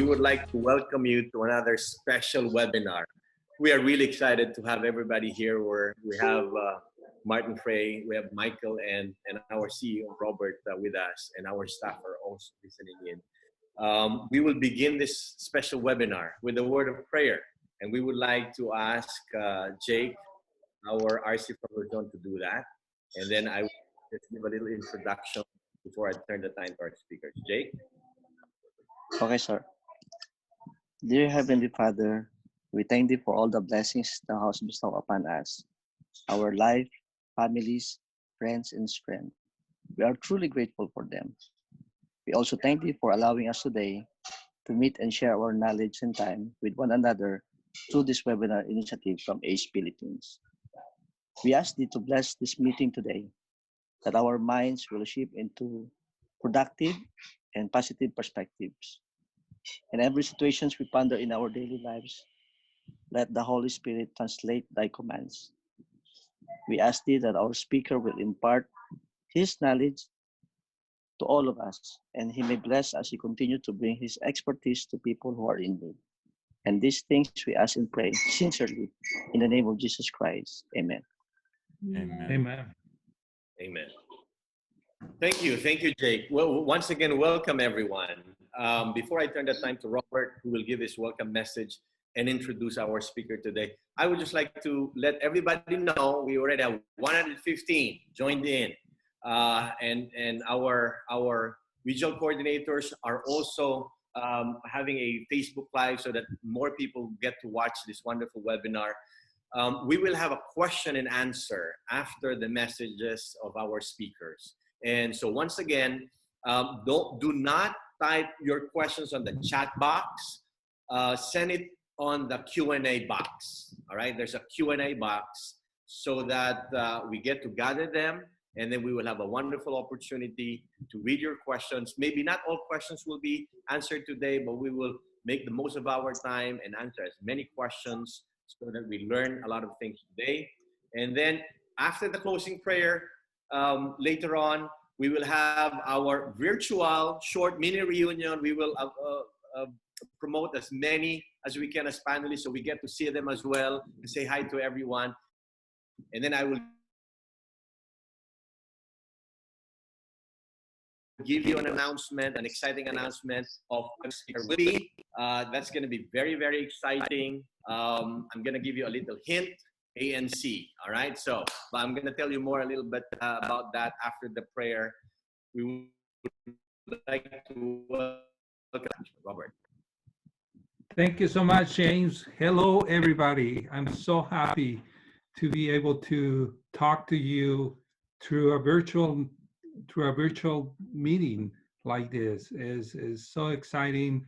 would like to welcome you to another special webinar. We are really excited to have everybody here. We have Martin Frey, we have Michael, and our CEO, Robert, with us, and our staff are also listening in. We will begin this special webinar with a word of prayer, and we would like to ask Jake, our RC from Luzon, to do that. And then I will just give a little introduction before I turn the time to our speakers. Jake? Okay, sir. Dear Heavenly Father, we thank Thee for all the blessings Thou hast bestowed upon us, our life, families, friends, and strength. We are truly grateful for them. We also thank Thee for allowing us today to meet and share our knowledge and time with one another through this webinar initiative from ACE Philippines. We ask Thee to bless this meeting today, that our minds will shift into productive and positive perspectives. In every situation we ponder in our daily lives, let the Holy Spirit translate Thy commands. We ask Thee that our speaker will impart his knowledge to all of us, and he may bless as he continues to bring his expertise to people who are in need. And these things we ask and pray sincerely in the name of Jesus Christ. Amen. Amen. Amen. Amen. Thank you, Jake. Well, once again, welcome everyone. Before I turn the time to Robert, who will give his welcome message and introduce our speaker today, I would just like to let everybody know we already have 115 joined in, and our regional coordinators are also having a Facebook Live so that more people get to watch this wonderful webinar. We will have a question and answer after the messages of our speakers. And so once again, do not type your questions on the chat box. Send it on the Q&A box. All right, there's a Q&A box so that we get to gather them, and then we will have a wonderful opportunity to read your questions. Maybe not all questions will be answered today, but we will make the most of our time and answer as many questions so that we learn a lot of things today. And then after the closing prayer, later on, we will have our virtual short mini reunion. We will promote as many as we can as panelists so we get to see them as well and say hi to everyone. And then I will give you an announcement, an exciting announcement of what the speaker will be. That's going to be very, very exciting. I'm going to give you a little hint. A and C. All right. So I'm going to tell you more a little bit about that after the prayer. We would like to welcome Robert. Thank you so much, James. Hello, everybody. I'm so happy to be able to talk to you through a virtual meeting like this. Is so exciting.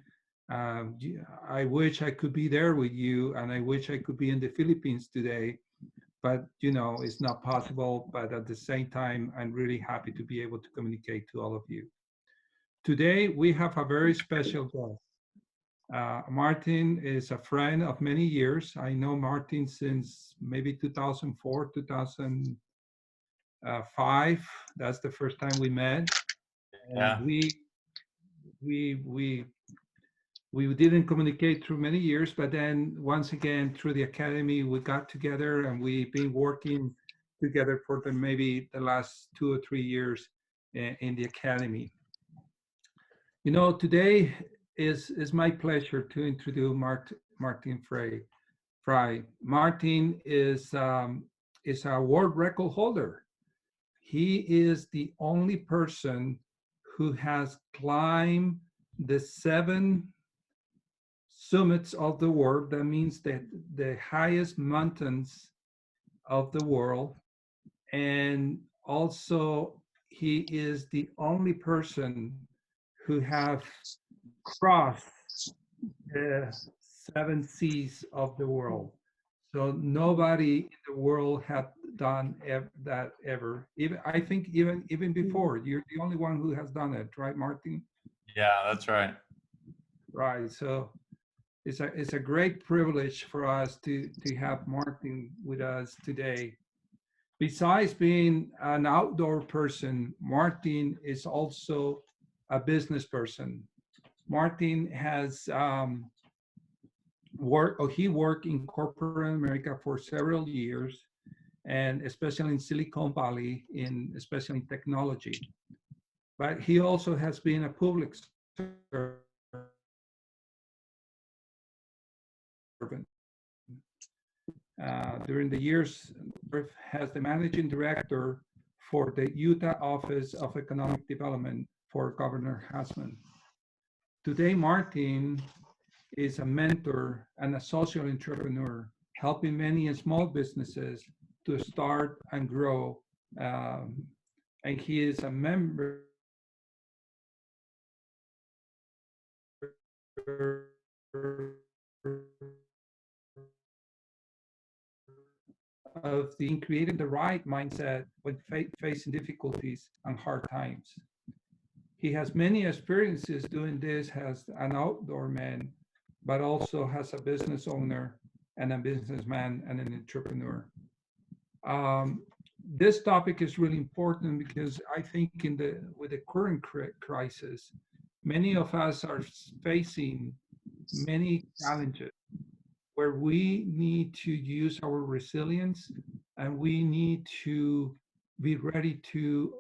I wish I could be there with you, and I wish I could be in the Philippines today, but you know, it's not possible. But at the same time, I'm really happy to be able to communicate to all of you. Today, we have a very special guest. Martin is a friend of many years. I know Martin since maybe 2004, 2005. That's the first time we met. Yeah. And we didn't communicate through many years, but then once again through the academy we got together, and we've been working together for maybe the last 2 or 3 years in the academy. You know, today is my pleasure to introduce Martin Frey. Martin is a world record holder. He is the only person who has climbed the 7 summits of the world. That means that the highest mountains of the world. And also he is the only person who have crossed the 7 seas of the world. So nobody in the world had done that ever. I think even before, you're the only one who has done it, right, Martin? Yeah, that's right. Right. So it's a great privilege for us to have Martin with us today. Besides being an outdoor person, Martin is also a business person. Martin has he worked in corporate America for several years, and especially in Silicon Valley, especially in technology. But he also has been a public servant. During the years, has the managing director for the Utah Office of Economic Development for Governor Hasman. Today, Martin is a mentor and a social entrepreneur, helping many small businesses to start and grow. And he is a member of creating the right mindset when facing difficulties and hard times. He has many experiences doing this as an outdoor man, but also as a business owner and a businessman and an entrepreneur. This topic is really important because I think with the current crisis, many of us are facing many challenges where we need to use our resilience and we need to be ready to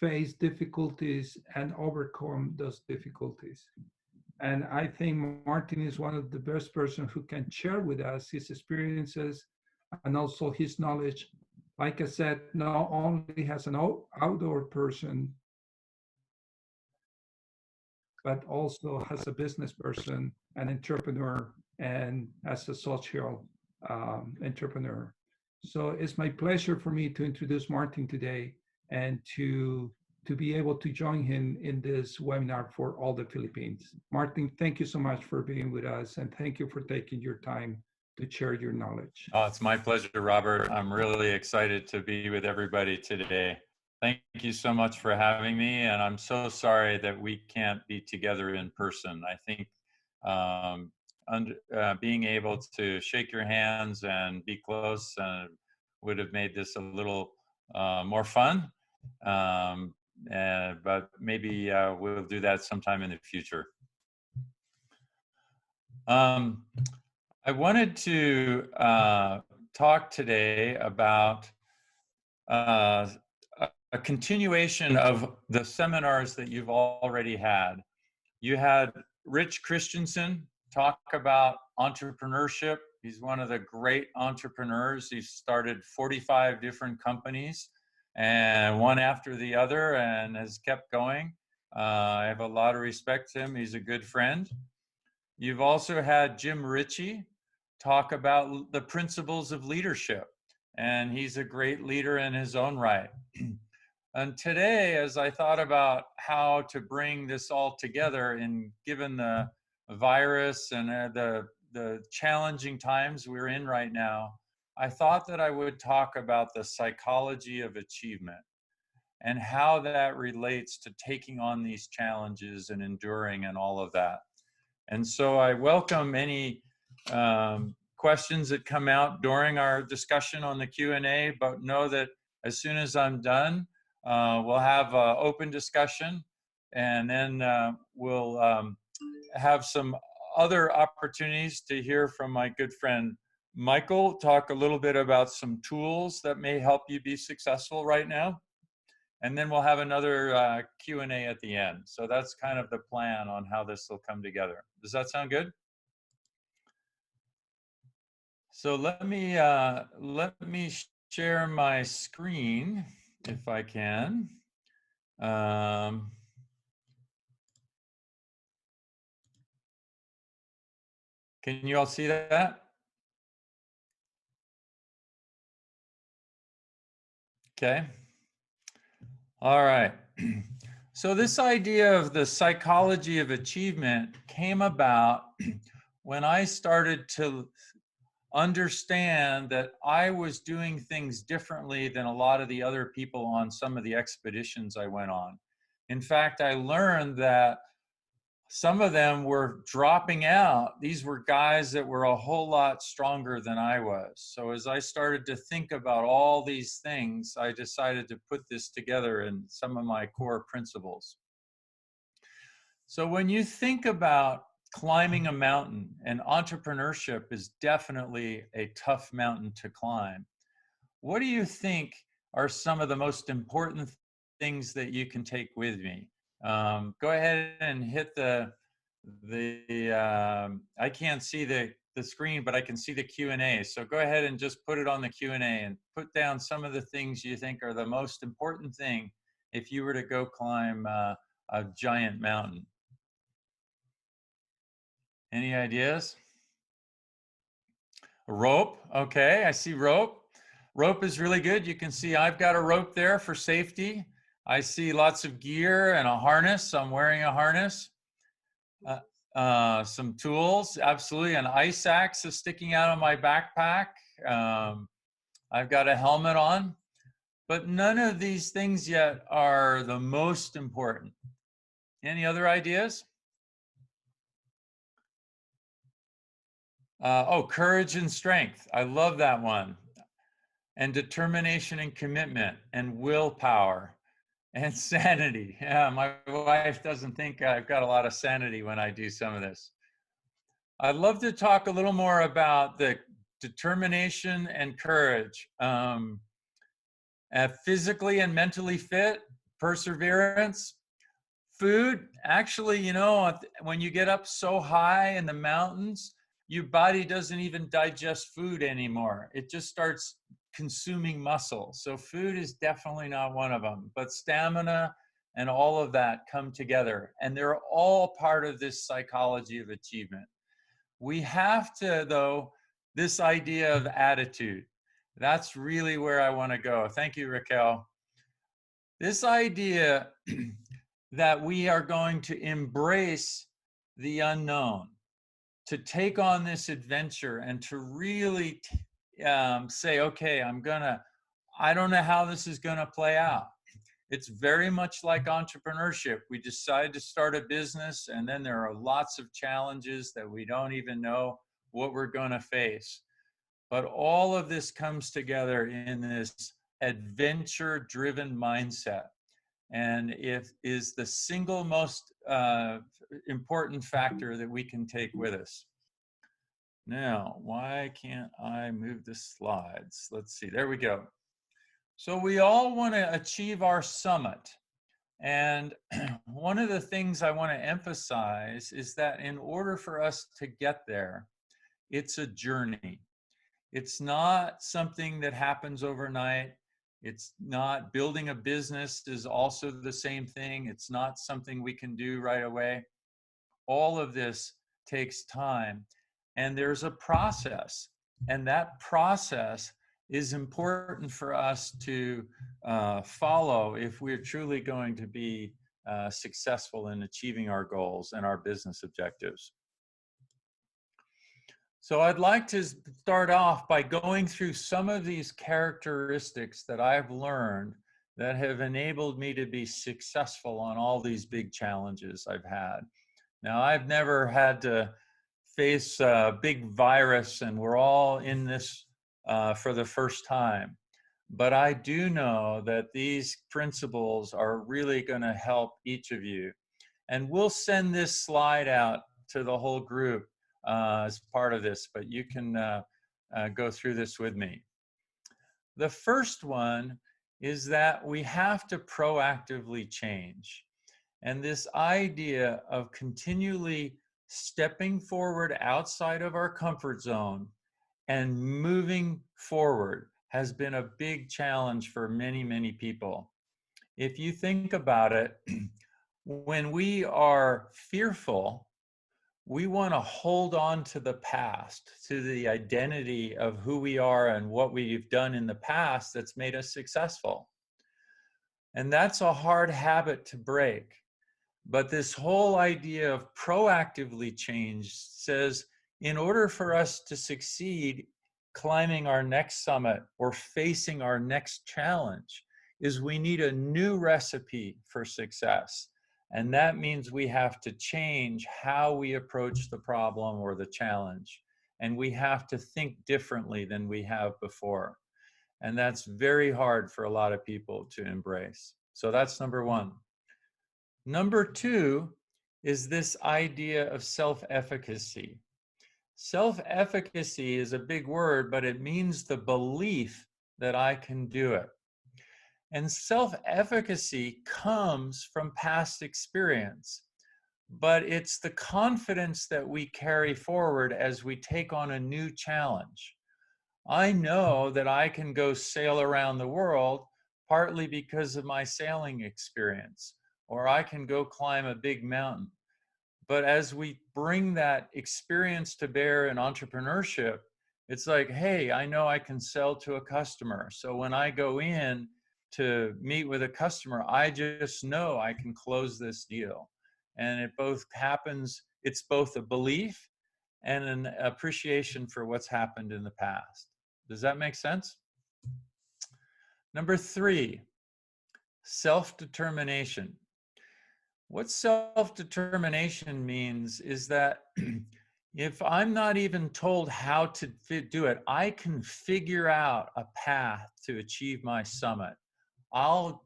face difficulties and overcome those difficulties. And I think Martin is one of the best persons who can share with us his experiences and also his knowledge. Like I said, not only as an outdoor person, but also as a business person, an entrepreneur, and as a social entrepreneur. So it's my pleasure for me to introduce Martin today and to be able to join him in this webinar for all the Philippines. Martin, thank you so much for being with us, and thank you for taking your time to share your knowledge. Oh, it's my pleasure, Robert. I'm really excited to be with everybody today. Thank you so much for having me, and I'm so sorry that we can't be together in person. I think being able to shake your hands and be close would have made this a little more fun. But maybe we'll do that sometime in the future. I wanted to talk today about a continuation of the seminars that you've already had. You had Rich Christensen talk about entrepreneurship. He's one of the great entrepreneurs. He's started 45 different companies, and one after the other, and has kept going. I have a lot of respect for him. He's a good friend. You've also had Jim Ritchie talk about the principles of leadership, and he's a great leader in his own right. And today, as I thought about how to bring this all together, and given the virus and the challenging times we're in right now, I thought that I would talk about the psychology of achievement and how that relates to taking on these challenges and enduring and all of that. And so I welcome any questions that come out during our discussion on the Q&A, but know that as soon as I'm done, we'll have an open discussion, and then we'll have some other opportunities to hear from my good friend Michael talk a little bit about some tools that may help you be successful right now. And then we'll have another Q&A at the end. So that's kind of the plan on how this will come together. Does that sound good? So let me share my screen if I can. Can you all see that? Okay. All right. So this idea of the psychology of achievement came about when I started to understand that I was doing things differently than a lot of the other people on some of the expeditions I went on. In fact, I learned that some of them were dropping out. These were guys that were a whole lot stronger than I was. So as I started to think about all these things, I decided to put this together in some of my core principles. So when you think about climbing a mountain, and entrepreneurship is definitely a tough mountain to climb, what do you think are some of the most important things that you can take with me? Go ahead and hit I can't see the screen, but I can see the Q&A. So go ahead and just put it on the Q&A and put down some of the things you think are the most important thing if you were to go climb a giant mountain. Any ideas? A rope. Okay, I see rope. Rope is really good. You can see I've got a rope there for safety. I see lots of gear and a harness. I'm wearing a harness. Some tools, absolutely. An ice axe is sticking out of my backpack. I've got a helmet on, but none of these things yet are the most important. Any other ideas? Courage and strength. I love that one. And determination and commitment and willpower and sanity. Yeah, my wife doesn't think I've got a lot of sanity when I do some of this. I'd love to talk a little more about the determination and courage. Physically and mentally fit, perseverance. Food, actually, you know, when you get up so high in the mountains, your body doesn't even digest food anymore. It just starts consuming muscle. So food is definitely not one of them, but stamina and all of that come together. And they're all part of this psychology of achievement. We have to, though, this idea of attitude. That's really where I want to go. Thank you, Raquel. This idea that we are going to embrace the unknown, to take on this adventure and to really say, okay, I don't know how this is going to play out. It's very much like entrepreneurship. We decide to start a business, and then there are lots of challenges that we don't even know what we're going to face. But all of this comes together in this adventure-driven mindset. And it is the single most important factor that we can take with us. Now, why can't I move the slides? Let's see, there we go. So we all want to achieve our summit. And one of the things I want to emphasize is that in order for us to get there, it's a journey. It's not something that happens overnight. It's not building a business is also the same thing. It's not something we can do right away. All of this takes time. And there's a process. And that process is important for us to follow if we're truly going to be successful in achieving our goals and our business objectives. So I'd like to start off by going through some of these characteristics that I've learned that have enabled me to be successful on all these big challenges I've had. Now, I've never had to face a big virus, and we're all in this for the first time. But I do know that these principles are really going to help each of you. And we'll send this slide out to the whole group as part of this, but you can go through this with me. The first one is that we have to proactively change. And this idea of continually stepping forward outside of our comfort zone and moving forward has been a big challenge for many, many people. If you think about it, when we are fearful, we want to hold on to the past, to the identity of who we are and what we've done in the past that's made us successful. And that's a hard habit to break. But this whole idea of proactively change says, in order for us to succeed climbing our next summit or facing our next challenge, is we need a new recipe for success. And that means we have to change how we approach the problem or the challenge. And we have to think differently than we have before. And that's very hard for a lot of people to embrace. So that's number one. Number two is this idea of self-efficacy. Self-efficacy is a big word, but it means the belief that I can do it. And self-efficacy comes from past experience, but it's the confidence that we carry forward as we take on a new challenge. I know that I can go sail around the world partly because of my sailing experience, or I can go climb a big mountain. But as we bring that experience to bear in entrepreneurship, it's like, hey, I know I can sell to a customer. So when I go in to meet with a customer, I just know I can close this deal. And it both happens, it's both a belief and an appreciation for what's happened in the past. Does that make sense? Number 3, self-determination. What self-determination means is that if I'm not even told how to do it, I can figure out a path to achieve my summit. I'll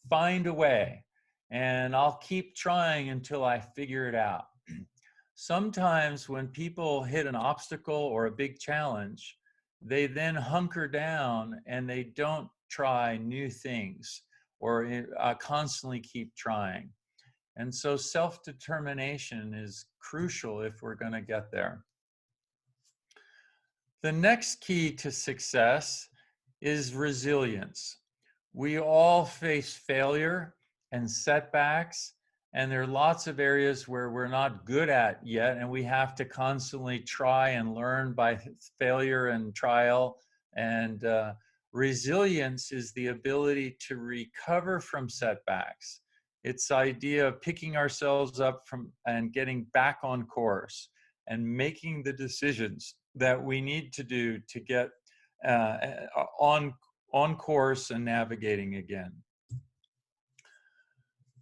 find a way, and I'll keep trying until I figure it out. Sometimes when people hit an obstacle or a big challenge, they then hunker down and they don't try new things or constantly keep trying. And so self-determination is crucial if we're going to get there. The next key to success is resilience. We all face failure and setbacks, and there are lots of areas where we're not good at yet, and we have to constantly try and learn by failure and trial. And resilience is the ability to recover from setbacks. It's the idea of picking ourselves up from and getting back on course and making the decisions that we need to do to get on course and navigating again.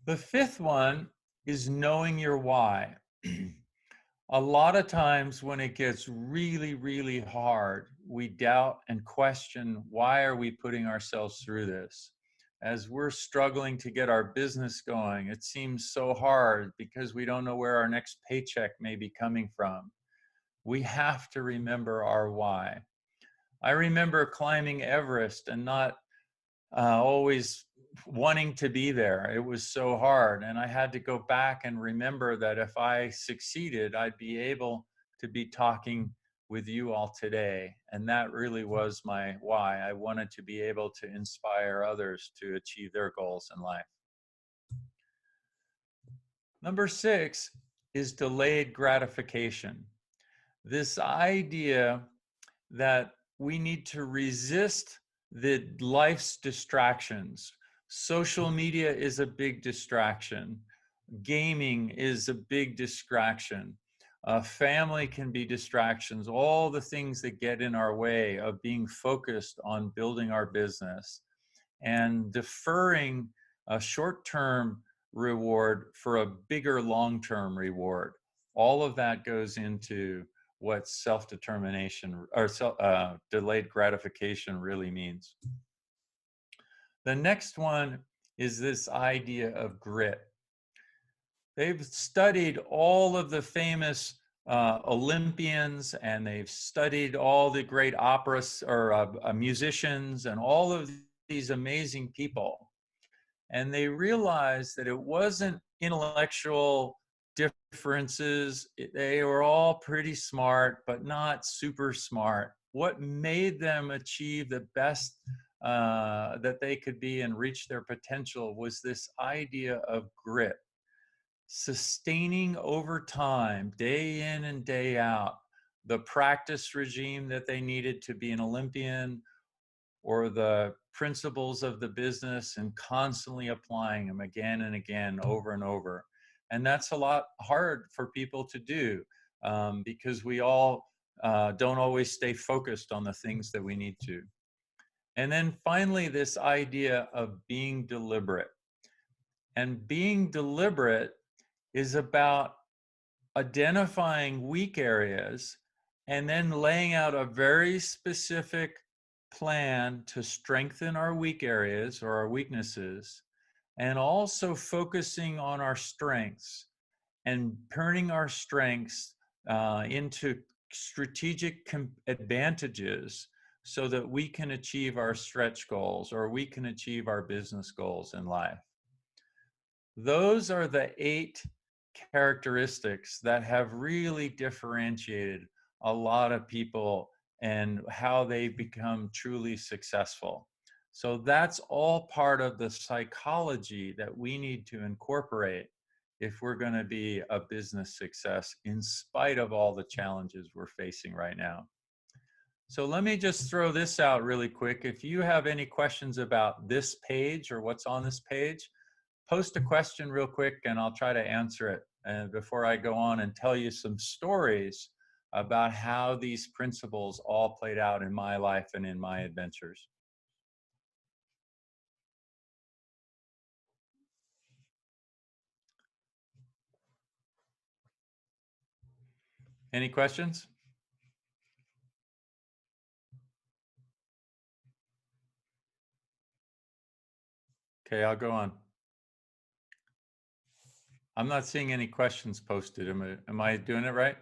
The 5th one is knowing your why. A lot of times when it gets really, really hard, we doubt and question, why are we putting ourselves through this? As we're struggling to get our business going, it seems so hard because we don't know where our next paycheck may be coming from. We have to remember our why. I remember climbing Everest and not always wanting to be there. It was so hard. And I had to go back and remember that if I succeeded, I'd be able to be talking with you all today. And that really was my why. I wanted to be able to inspire others to achieve their goals in life. Number 6 is delayed gratification. This idea that we need to resist the life's distractions. Social media is a big distraction. Gaming is a big distraction. Family can be distractions. All the things that get in our way of being focused on building our business and deferring a short-term reward for a bigger long-term reward. All of that goes into what self-determination or delayed gratification really means. The next one is this idea of grit. They've studied all of the famous Olympians, and they've studied all the great operas or musicians and all of these amazing people. And they realized that it wasn't intellectual differences. They were all pretty smart, but not super smart. What made them achieve the best that they could be and reach their potential was this idea of grit. Sustaining over time, day in and day out, the practice regime that they needed to be an Olympian, or the principles of the business, and constantly applying them again and again, over and over. And that's a lot hard for people to do because we all don't always stay focused on the things that we need to. And then finally, this idea of being deliberate. And being deliberate is about identifying weak areas and then laying out a very specific plan to strengthen our weak areas or our weaknesses, and also focusing on our strengths and turning our strengths into strategic advantages so that we can achieve our stretch goals or we can achieve our business goals in life. Those are the 8 characteristics that have really differentiated a lot of people and how they become truly successful. So that's all part of the psychology that we need to incorporate if we're going to be a business success in spite of all the challenges we're facing right now. So let me just throw this out really quick. If you have any questions about this page or what's on this page, post a question real quick and I'll try to answer it. And before I go on and tell you some stories about how these principles all played out in my life and in my adventures. Any questions? Okay, I'll go on. I'm not seeing any questions posted. Am I doing it right?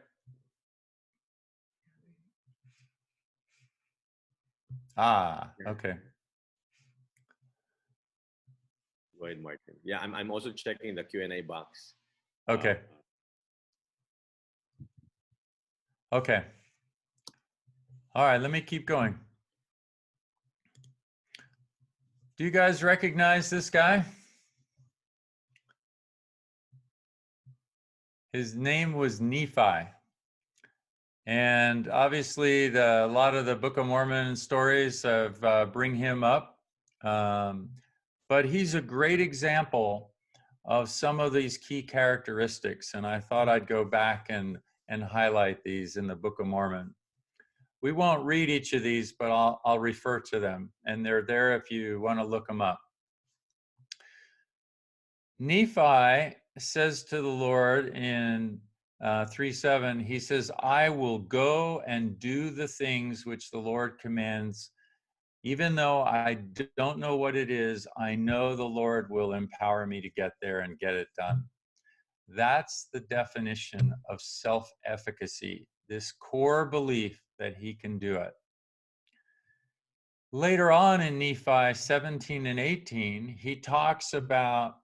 Ah, okay. Go ahead, Martin. Yeah, I'm also checking the Q&A box. Okay. Okay. All right, let me keep going. Do you guys recognize this guy? His name was Nephi. And obviously, a lot of the Book of Mormon stories bring him up. But he's a great example of some of these key characteristics. And I thought I'd go back and highlight these in the Book of Mormon. We won't read each of these, but I'll refer to them. And they're there if you want to look them up. Nephi says to the Lord in 3:7, he says, I will go and do the things which the Lord commands. Even though I don't know what it is, I know the Lord will empower me to get there and get it done. That's the definition of self-efficacy, this core belief that he can do it. Later on in Nephi 17 and 18, he talks about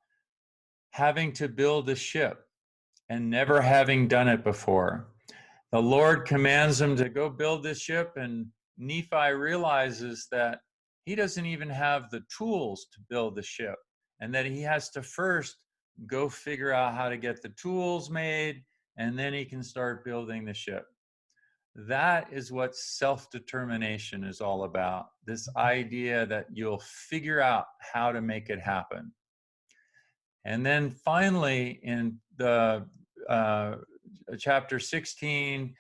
having to build a ship and never having done it before. The Lord commands him to go build this ship, and Nephi realizes that he doesn't even have the tools to build the ship, and that he has to first go figure out how to get the tools made, and then he can start building the ship. That is what self-determination is all about, this idea that you'll figure out how to make it happen. And then finally, in the chapter 16,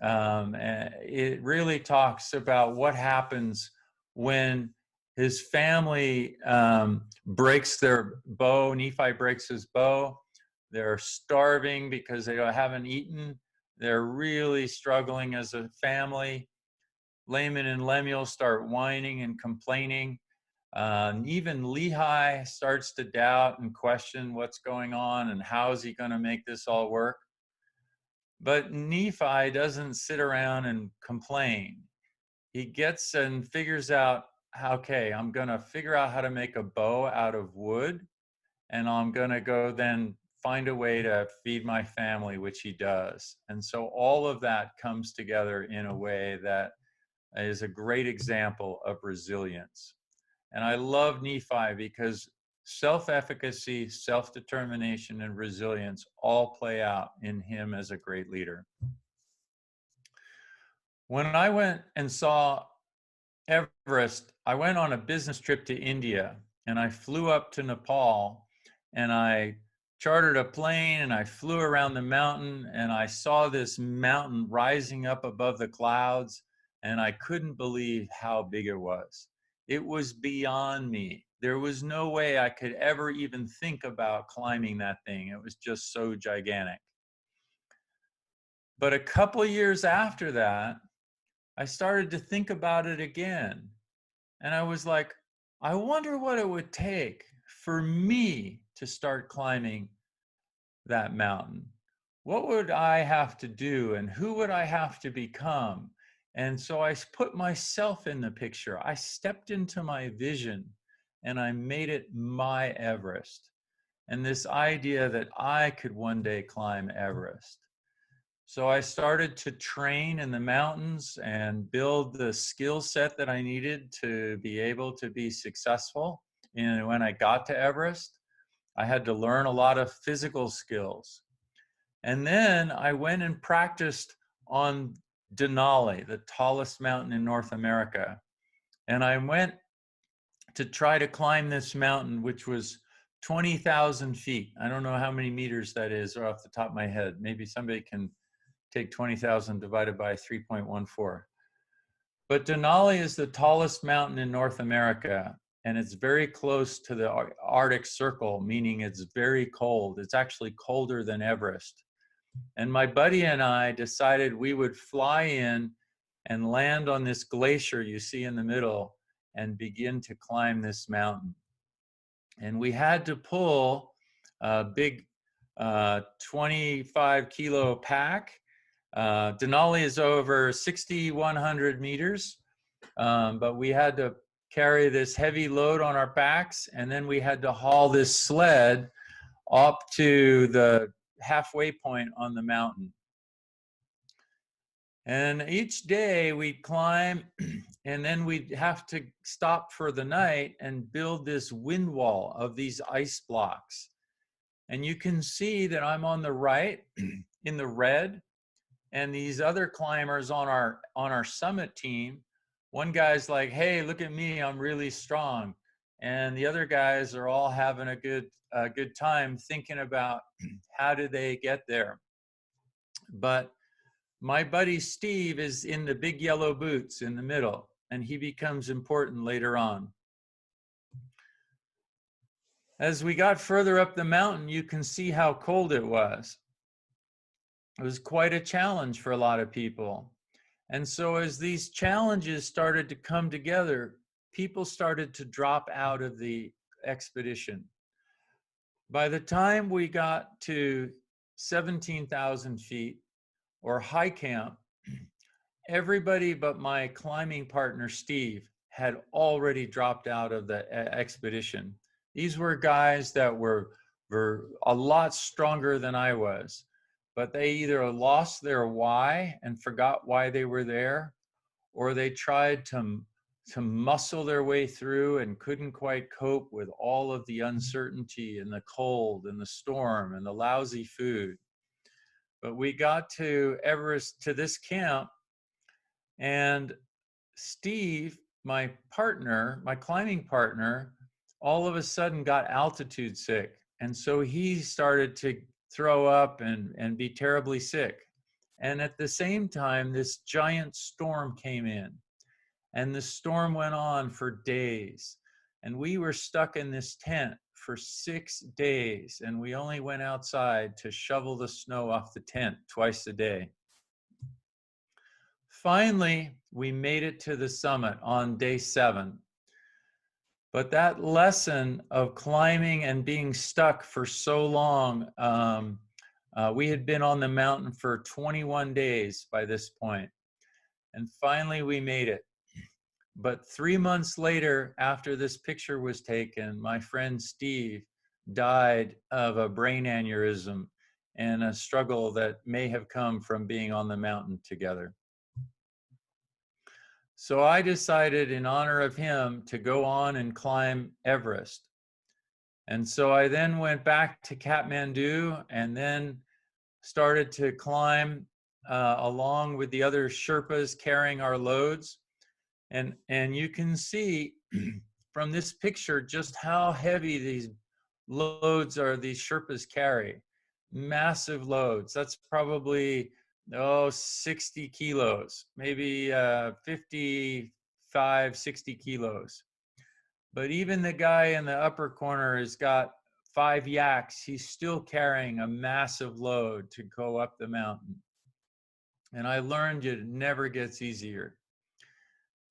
it really talks about what happens when his family breaks their bow. Nephi breaks his bow. They're starving because they haven't eaten. They're really struggling as a family. Laman and Lemuel start whining and complaining. Even Lehi starts to doubt and question what's going on and how is he going to make this all work. But Nephi doesn't sit around and complain. He gets and figures out, okay, I'm going to figure out how to make a bow out of wood, and I'm going to go then find a way to feed my family, which he does. And so all of that comes together in a way that is a great example of resilience. And I love Nephi because self-efficacy, self-determination, and resilience all play out in him as a great leader. When I went and saw Everest, I went on a business trip to India, and I flew up to Nepal, and I chartered a plane, and I flew around the mountain, and I saw this mountain rising up above the clouds, and I couldn't believe how big it was. It was beyond me. There was no way I could ever even think about climbing that thing. It was just so gigantic. But a couple years after that, I started to think about it again. And I was like, I wonder what it would take for me to start climbing that mountain? What would I have to do, and who would I have to become? And so I put myself in the picture. I stepped into my vision and I made it my Everest. And this idea that I could one day climb Everest. So I started to train in the mountains and build the skill set that I needed to be able to be successful. And when I got to Everest, I had to learn a lot of physical skills. And then I went and practiced on Denali, the tallest mountain in North America. And I went to try to climb this mountain, which was 20,000 feet. I don't know how many meters that is off the top of my head. Maybe somebody can take 20,000 divided by 3.14. But Denali is the tallest mountain in North America, and it's very close to the Arctic Circle, meaning it's very cold. It's actually colder than Everest. And my buddy and I decided we would fly in and land on this glacier you see in the middle and begin to climb this mountain. And we had to pull a big 25 kilo pack. Denali is over 6,100 meters, but we had to carry this heavy load on our backs, and then we had to haul this sled up to the halfway point on the mountain. And each day we'd climb, and then we'd have to stop for the night and build this wind wall of these ice blocks. And you can see that I'm on the right in the red, and these other climbers on our summit team, one guy's like, hey, look at me, I'm really strong. And the other guys are all having a good time thinking about how do they get there. But my buddy Steve is in the big yellow boots in the middle, and he becomes important later on. As we got further up the mountain, you can see how cold it was. It was quite a challenge for a lot of people. And so as these challenges started to come together, people started to drop out of the expedition. By the time we got to 17,000 feet, or high camp, everybody but my climbing partner, Steve, had already dropped out of the expedition. These were guys that were a lot stronger than I was, but they either lost their why and forgot why they were there, or they tried to muscle their way through and couldn't quite cope with all of the uncertainty and the cold and the storm and the lousy food. But we got to Everest, to this camp, and Steve, my partner, my climbing partner, all of a sudden got altitude sick. And so he started to throw up and be terribly sick. And at the same time, this giant storm came in, and the storm went on for days. And we were stuck in this tent for 6 days, and we only went outside to shovel the snow off the tent twice a day. Finally, we made it to the summit on day 7. But that lesson of climbing and being stuck for so long, we had been on the mountain for 21 days by this point. And finally, we made it. But 3 months later, after this picture was taken, my friend Steve died of a brain aneurysm and a struggle that may have come from being on the mountain together. So I decided, in honor of him, to go on and climb Everest. And so I then went back to Kathmandu and then started to climb along with the other Sherpas carrying our loads. And you can see from this picture just how heavy these loads are these Sherpas carry. Massive loads. That's probably 60 kilos, maybe 55, 60 kilos. But even the guy in the upper corner has got 5 yaks. He's still carrying a massive load to go up the mountain. And I learned it never gets easier.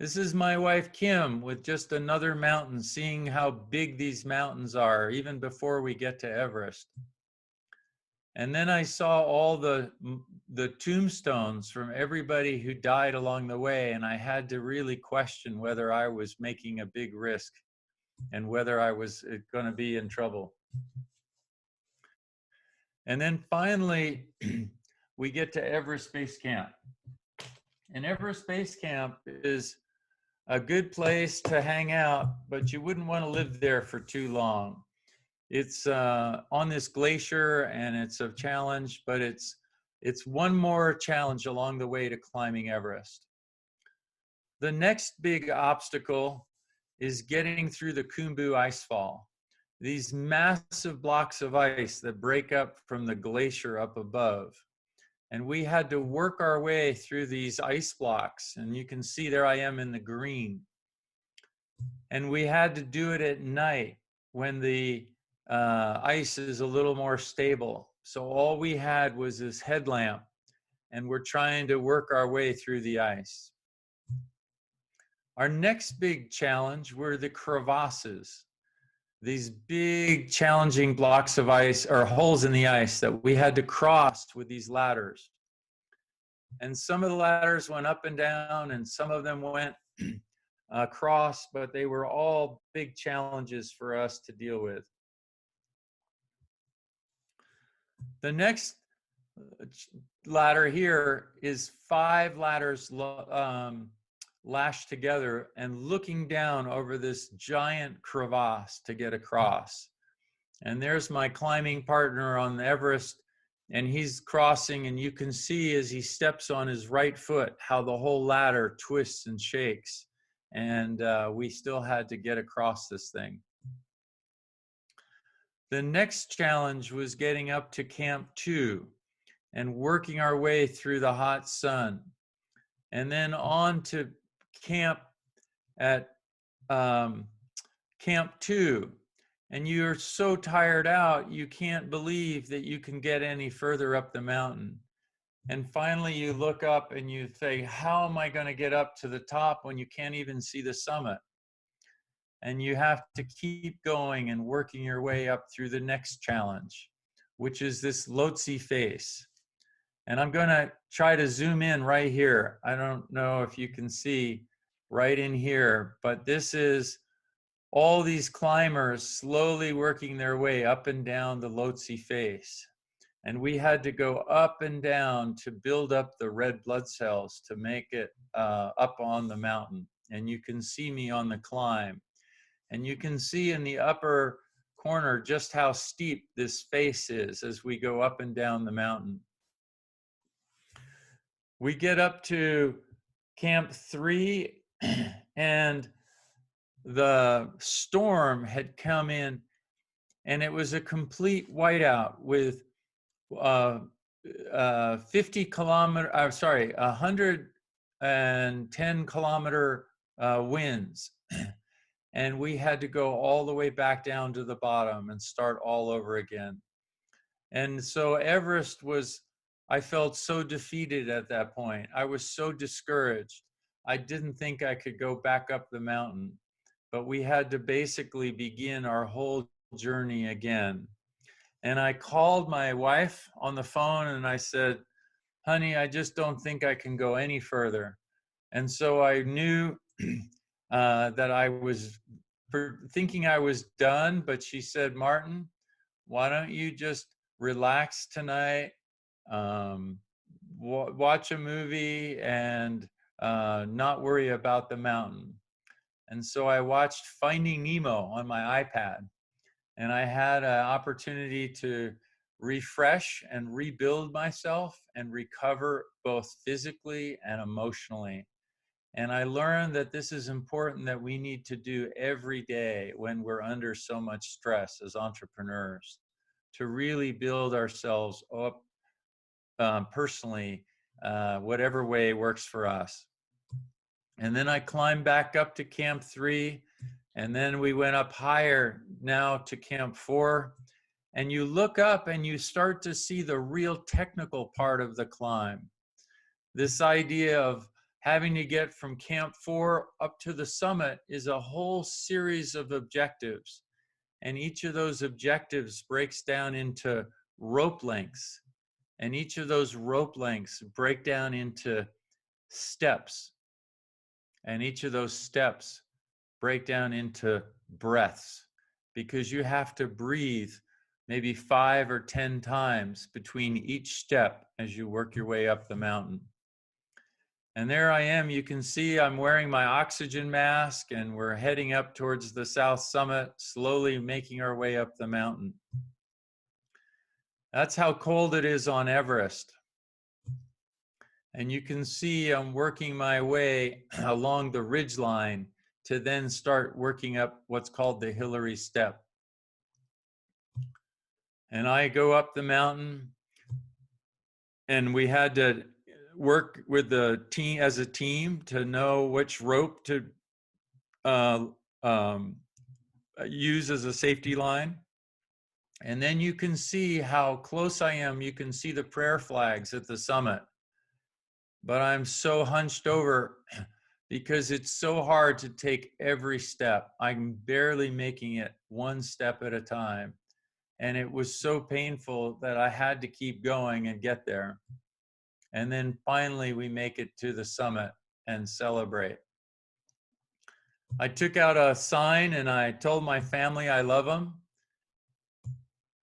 This is my wife, Kim, with just another mountain, seeing how big these mountains are, even before we get to Everest. And then I saw all the tombstones from everybody who died along the way, and I had to really question whether I was making a big risk and whether I was going to be in trouble. And then finally, we get to Everest Base Camp. And Everest Base Camp is a good place to hang out, but you wouldn't want to live there for too long. It's on this glacier, and it's a challenge, but it's one more challenge along the way to climbing Everest. The next big obstacle is getting through the Khumbu icefall. These massive blocks of ice that break up from the glacier up above. And we had to work our way through these ice blocks. And you can see there I am in the green. And we had to do it at night when the ice is a little more stable. So all we had was this headlamp, and we're trying to work our way through the ice. Our next big challenge were the crevasses. These big challenging blocks of ice, or holes in the ice, that we had to cross with these ladders. And some of the ladders went up and down, and some of them went across, but they were all big challenges for us to deal with. The next ladder here is 5 ladders lashed together and looking down over this giant crevasse to get across. And there's my climbing partner on the Everest, and he's crossing, and you can see as he steps on his right foot how the whole ladder twists and shakes. And we still had to get across this thing. The next challenge was getting up to Camp 2 and working our way through the hot sun, and then on to camp at Camp 2. And you're so tired out, you can't believe that you can get any further up the mountain. And finally you look up and you say, how am I going to get up to the top when you can't even see the summit? And you have to keep going and working your way up through the next challenge, which is this Lhotse face. And I'm going to try to zoom in right here. I don't know if you can see right in here, but this is all these climbers slowly working their way up and down the Lhotse face. And we had to go up and down to build up the red blood cells to make it up on the mountain. And you can see me on the climb. And you can see in the upper corner just how steep this face is as we go up and down the mountain. We get up to Camp 3, and the storm had come in, and it was a complete whiteout with 110 kilometer winds. And we had to go all the way back down to the bottom and start all over again. And so Everest was, I felt so defeated at that point. I was so discouraged. I didn't think I could go back up the mountain, but we had to basically begin our whole journey again. And I called my wife on the phone and I said, honey, I just don't think I can go any further. And so I knew that I was thinking I was done, but she said, Martin, why don't you just relax tonight, watch a movie, and not worry about the mountain. And so I watched Finding Nemo on my iPad, and I had an opportunity to refresh and rebuild myself and recover both physically and emotionally. And I learned that this is important, that we need to do every day when we're under so much stress as entrepreneurs, to really build ourselves up personally, whatever way works for us. And then I climbed back up to Camp 3, and then we went up higher now to Camp 4. And you look up and you start to see the real technical part of the climb. This idea of having to get from Camp 4 up to the summit is a whole series of objectives. And each of those objectives breaks down into rope lengths. And each of those rope lengths break down into steps. And each of those steps break down into breaths, because you have to breathe maybe 5 or 10 times between each step as you work your way up the mountain. And there I am. You can see I'm wearing my oxygen mask, and we're heading up towards the south summit, slowly making our way up the mountain. That's how cold it is on Everest. And you can see I'm working my way along the ridge line to then start working up what's called the Hillary Step. And I go up the mountain, and we had to work with the team as a team to know which rope to use as a safety line. And then you can see how close I am. You can see the prayer flags at the summit. But I'm so hunched over because it's so hard to take every step. I'm barely making it one step at a time. And it was so painful that I had to keep going and get there. And then finally we make it to the summit and celebrate. I took out a sign and I told my family I love them.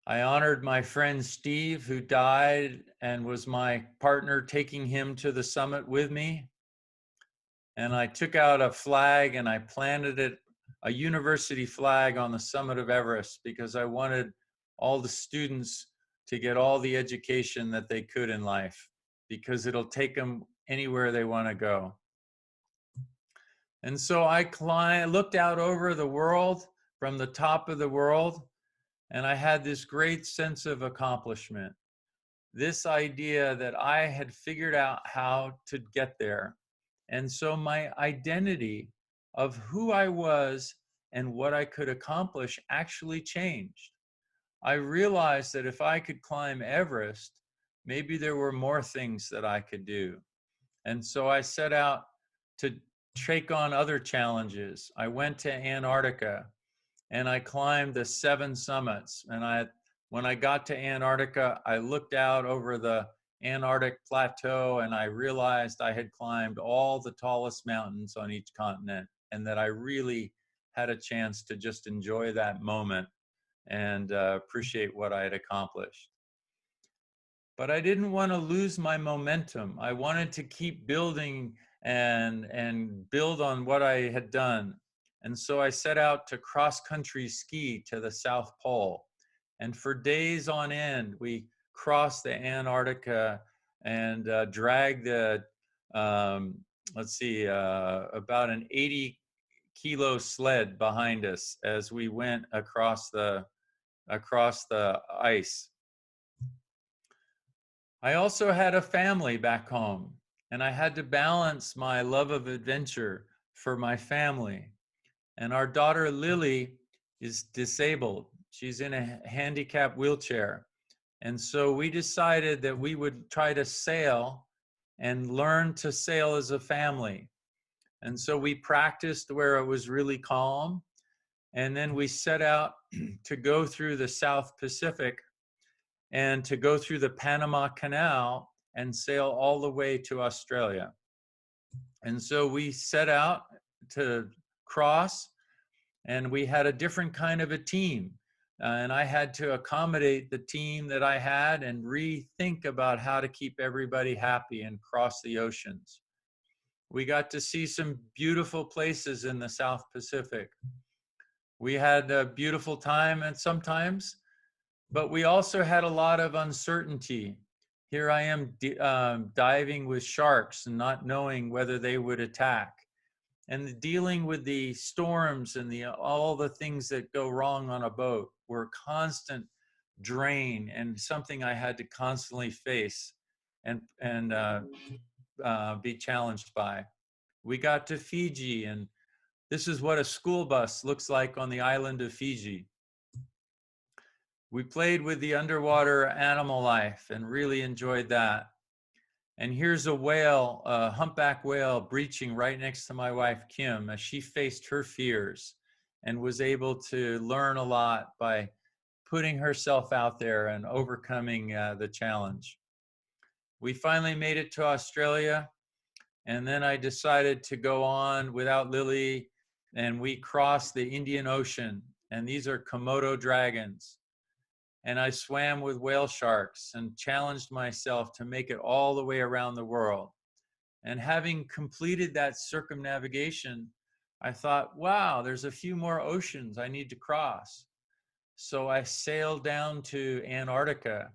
I honored my friend Steve, who died and was my partner taking him to the summit with me. And I took out a flag and I planted it, a university flag, on the summit of Everest, because I wanted all the students to get all the education that they could in life, because it'll take them anywhere they want to go. And so I looked out over the world, from the top of the world, and I had this great sense of accomplishment. This idea that I had figured out how to get there. And so my identity of who I was and what I could accomplish actually changed. I realized that if I could climb Everest, maybe there were more things that I could do. And so I set out to take on other challenges. I went to Antarctica and I climbed the 7 summits. And when I got to Antarctica, I looked out over the Antarctic plateau and I realized I had climbed all the tallest mountains on each continent, and that I really had a chance to just enjoy that moment and appreciate what I had accomplished. But I didn't want to lose my momentum. I wanted to keep building and build on what I had done. And so I set out to cross-country ski to the South Pole. And for days on end, we crossed the Antarctica and dragged the, about an 80-kilo sled behind us as we went across the ice. I also had a family back home, and I had to balance my love of adventure for my family. And our daughter Lily is disabled. She's in a handicap wheelchair. And so we decided that we would try to sail and learn to sail as a family. And so we practiced where it was really calm. And then we set out to go through the South Pacific and to go through the Panama Canal and sail all the way to Australia. And so we set out to cross, and we had a different kind of a team. And I had to accommodate the team that I had and rethink about how to keep everybody happy and cross the oceans. We got to see some beautiful places in the South Pacific. We had a beautiful time and sometimes, but we also had a lot of uncertainty. Here I am diving with sharks and not knowing whether they would attack. And dealing with the storms and all the things that go wrong on a boat were constant drain and something I had to constantly face and be challenged by. We got to Fiji, and this is what a school bus looks like on the island of Fiji. We played with the underwater animal life and really enjoyed that. And here's a whale, a humpback whale, breaching right next to my wife, Kim, as she faced her fears and was able to learn a lot by putting herself out there and overcoming the challenge. We finally made it to Australia, and then I decided to go on without Lily, and we crossed the Indian Ocean, and these are Komodo dragons. And I swam with whale sharks and challenged myself to make it all the way around the world. And having completed that circumnavigation, I thought, wow, there's a few more oceans I need to cross. So I sailed down to Antarctica,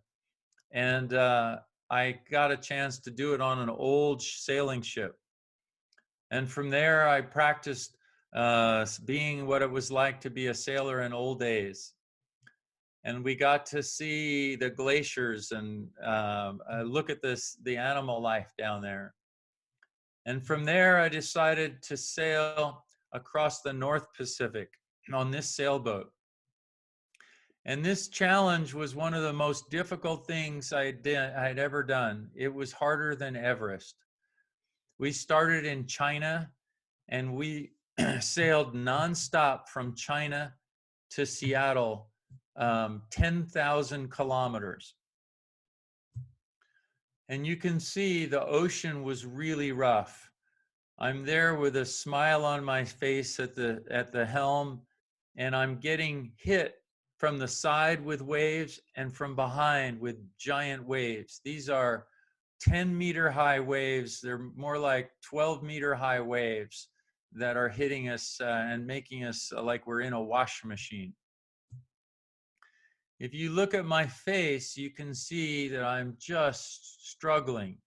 and I got a chance to do it on an old sailing ship. And from there, I practiced being what it was like to be a sailor in old days. And we got to see the glaciers and look at the animal life down there. And from there, I decided to sail across the North Pacific on this sailboat. And this challenge was one of the most difficult things I'd ever done. It was harder than Everest. We started in China, and we sailed nonstop from China to Seattle, 10,000 kilometers. And you can see the ocean was really rough. I'm there with a smile on my face at the helm, and I'm getting hit from the side with waves and from behind with giant waves. These are 10-meter high waves. They're more like 12-meter high waves that are hitting us and making us like we're in a washing machine. If you look at my face, you can see that I'm just struggling.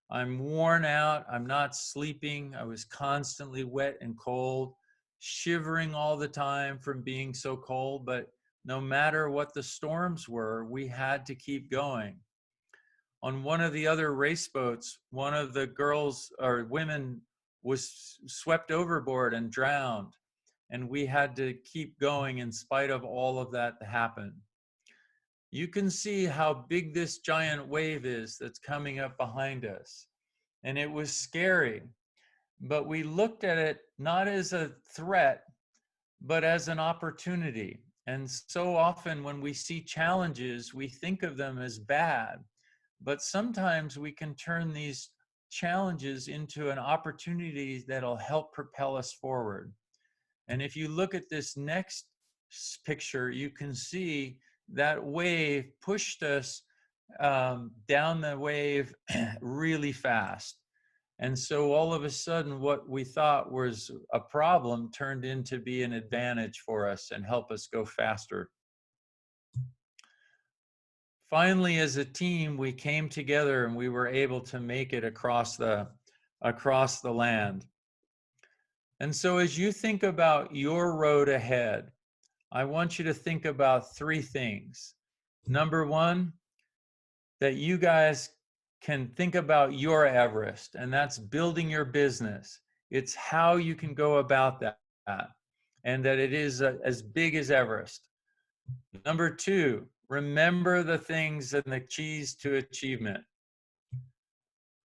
I'm worn out. I'm not sleeping. I was constantly wet and cold, shivering all the time from being so cold. But no matter what the storms were, we had to keep going. On one of the other race boats, one of the girls or women was swept overboard and drowned. And we had to keep going in spite of all of that that happened. You can see how big this giant wave is that's coming up behind us. And it was scary, but we looked at it not as a threat, but as an opportunity. And so often when we see challenges, we think of them as bad, but sometimes we can turn these challenges into an opportunity that'll help propel us forward. And if you look at this next picture, you can see that wave pushed us down the wave really fast. And so all of a sudden, what we thought was a problem turned into be an advantage for us and help us go faster. Finally, as a team, we came together and we were able to make it across the land. And so as you think about your road ahead, I want you to think about three things. Number one, that you guys can think about your Everest, and that's building your business. It's how you can go about that, and that it is as big as Everest. Number two, remember the things and the keys to achievement.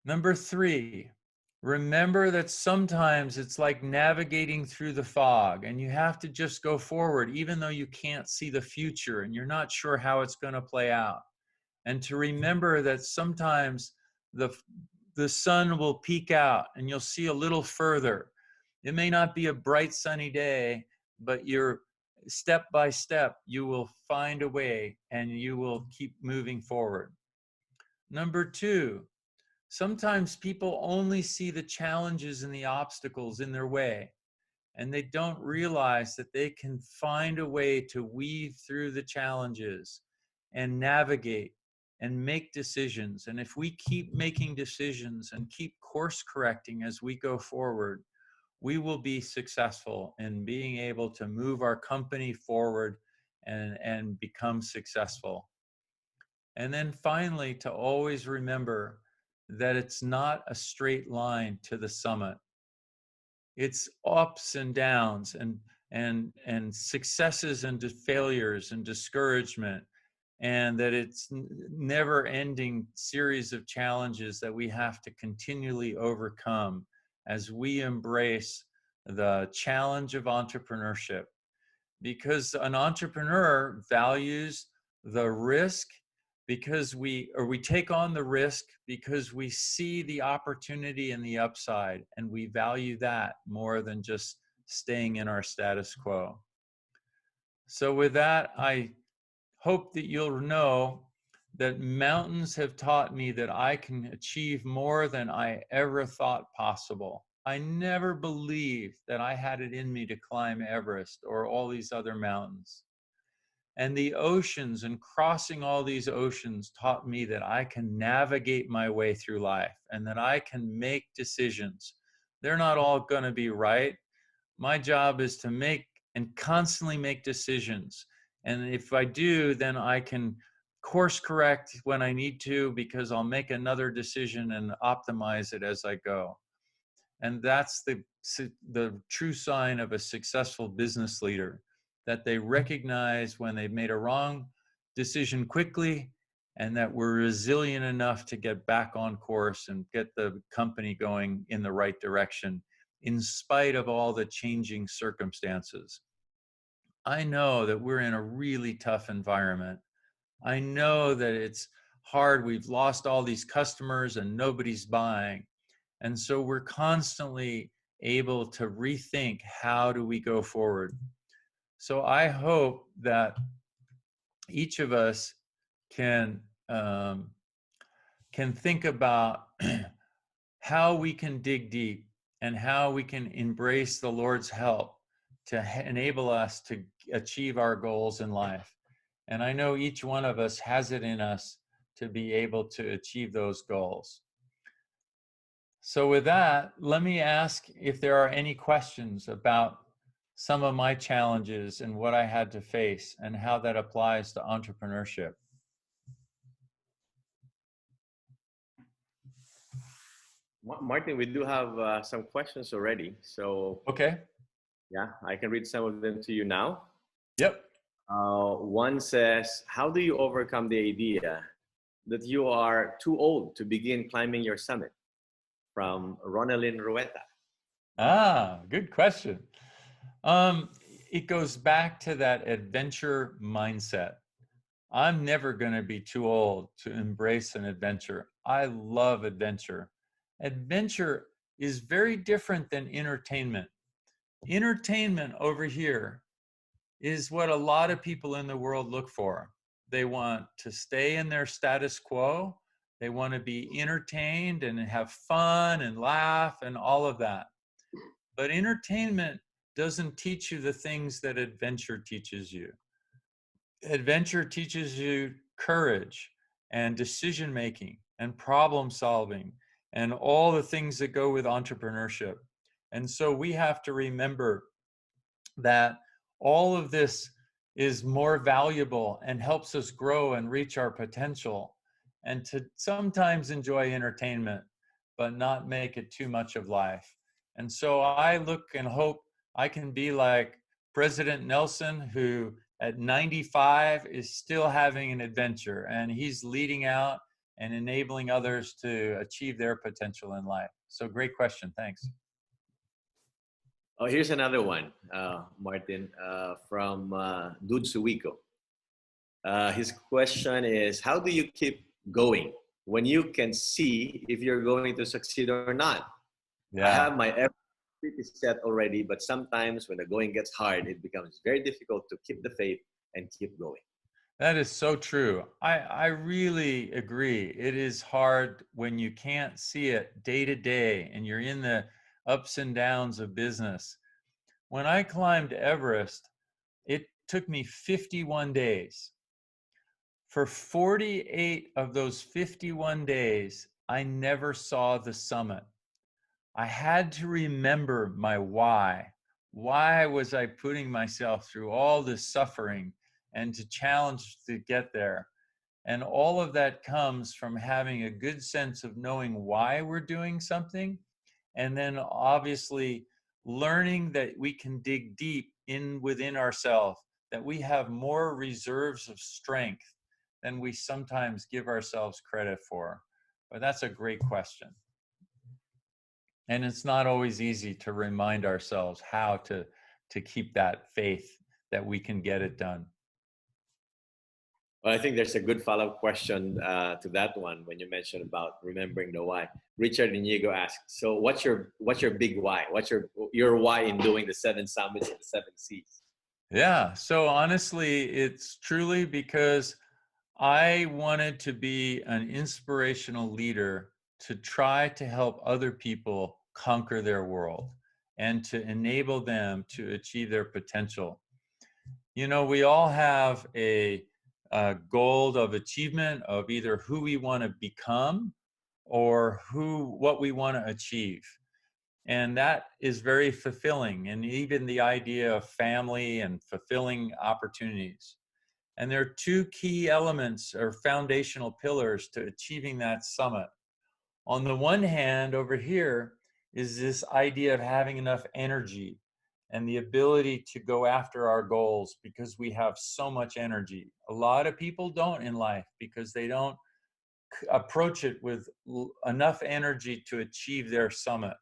Number three, remember that sometimes it's like navigating through the fog, and you have to just go forward, even though you can't see the future and you're not sure how it's going to play out. And to remember that sometimes the sun will peek out and you'll see a little further. It may not be a bright sunny day, but you're step by step, you will find a way and you will keep moving forward. Number two, sometimes people only see the challenges and the obstacles in their way, and they don't realize that they can find a way to weave through the challenges and navigate and make decisions. And if we keep making decisions and keep course correcting as we go forward, we will be successful in being able to move our company forward and become successful. And then finally, to always remember that it's not a straight line to the summit. It's ups and downs and successes and failures and discouragement and that it's never ending series of challenges that we have to continually overcome as we embrace the challenge of entrepreneurship. Because an entrepreneur values the risk, because we take on the risk because we see the opportunity and the upside, and we value that more than just staying in our status quo. So with that, I hope that you'll know that mountains have taught me that I can achieve more than I ever thought possible. I never believed that I had it in me to climb Everest or all these other mountains. And the oceans and crossing all these oceans taught me that I can navigate my way through life and that I can make decisions. They're not all going to be right. My job is to make and constantly make decisions. And if I do, then I can course correct when I need to, because I'll make another decision and optimize it as I go. And that's the true sign of a successful business leader, that they recognize when they've made a wrong decision quickly, and that we're resilient enough to get back on course and get the company going in the right direction, in spite of all the changing circumstances. I know that we're in a really tough environment. I know that it's hard. We've lost all these customers and nobody's buying. And so we're constantly able to rethink, how do we go forward? So I hope that each of us can think about how we can dig deep and how we can embrace the Lord's help to enable us to achieve our goals in life. And I know each one of us has it in us to be able to achieve those goals. So with that, let me ask if there are any questions about some of my challenges and what I had to face and how that applies to entrepreneurship. Martin, we do have some questions already. So Okay. yeah, I can read some of them to you now. Yep. One says, how do you overcome the idea that you are too old to begin climbing your summit? From Ronaldin Rueta. Good question. It goes back to that adventure mindset. I'm never going to be too old to embrace an adventure. I love adventure. Adventure is very different than entertainment. Entertainment over here is what a lot of people in the world look for. They want to stay in their status quo. They want to be entertained and have fun and laugh and all of that. But entertainment doesn't teach you the things that adventure teaches you. Adventure teaches you courage and decision making and problem solving and all the things that go with entrepreneurship. And so we have to remember that all of this is more valuable and helps us grow and reach our potential, and to sometimes enjoy entertainment, but not make it too much of life. And so I look and hope I can be like President Nelson, who at 95 is still having an adventure, and he's leading out and enabling others to achieve their potential in life. So great question. Thanks. Oh, here's another one, Martin, from Dude Suwiko. His question is, how do you keep going when you can see if you're going to succeed or not? Yeah. I have my everything set already, but sometimes when the going gets hard, it becomes very difficult to keep the faith and keep going. That is so true. I really agree. It is hard when you can't see it day to day and you're in the ups and downs of business. When I climbed Everest, it took me 51 days. For 48 of those 51 days, I never saw the summit. I had to remember my why. Why was I putting myself through all this suffering and to challenge to get there? And all of that comes from having a good sense of knowing why we're doing something, and then obviously learning that we can dig deep in within ourselves, that we have more reserves of strength than we sometimes give ourselves credit for. But that's a great question. And it's not always easy to remind ourselves how to keep that faith that we can get it done. Well, I think there's a good follow-up question to that one when you mentioned about remembering the why. Richard Inigo asked, so what's your big why? What's your why in doing the 7 summits and the 7 seas? Yeah, so honestly, it's truly because I wanted to be an inspirational leader to try to help other people conquer their world and to enable them to achieve their potential. You know, we all have a goal of achievement of either who we want to become or what we want to achieve. And that is very fulfilling. And even the idea of family and fulfilling opportunities. And there are 2 key elements or foundational pillars to achieving that summit. On the one hand, over here is this idea of having enough energy and the ability to go after our goals because we have so much energy. A lot of people don't in life because they don't approach it with enough energy to achieve their summit.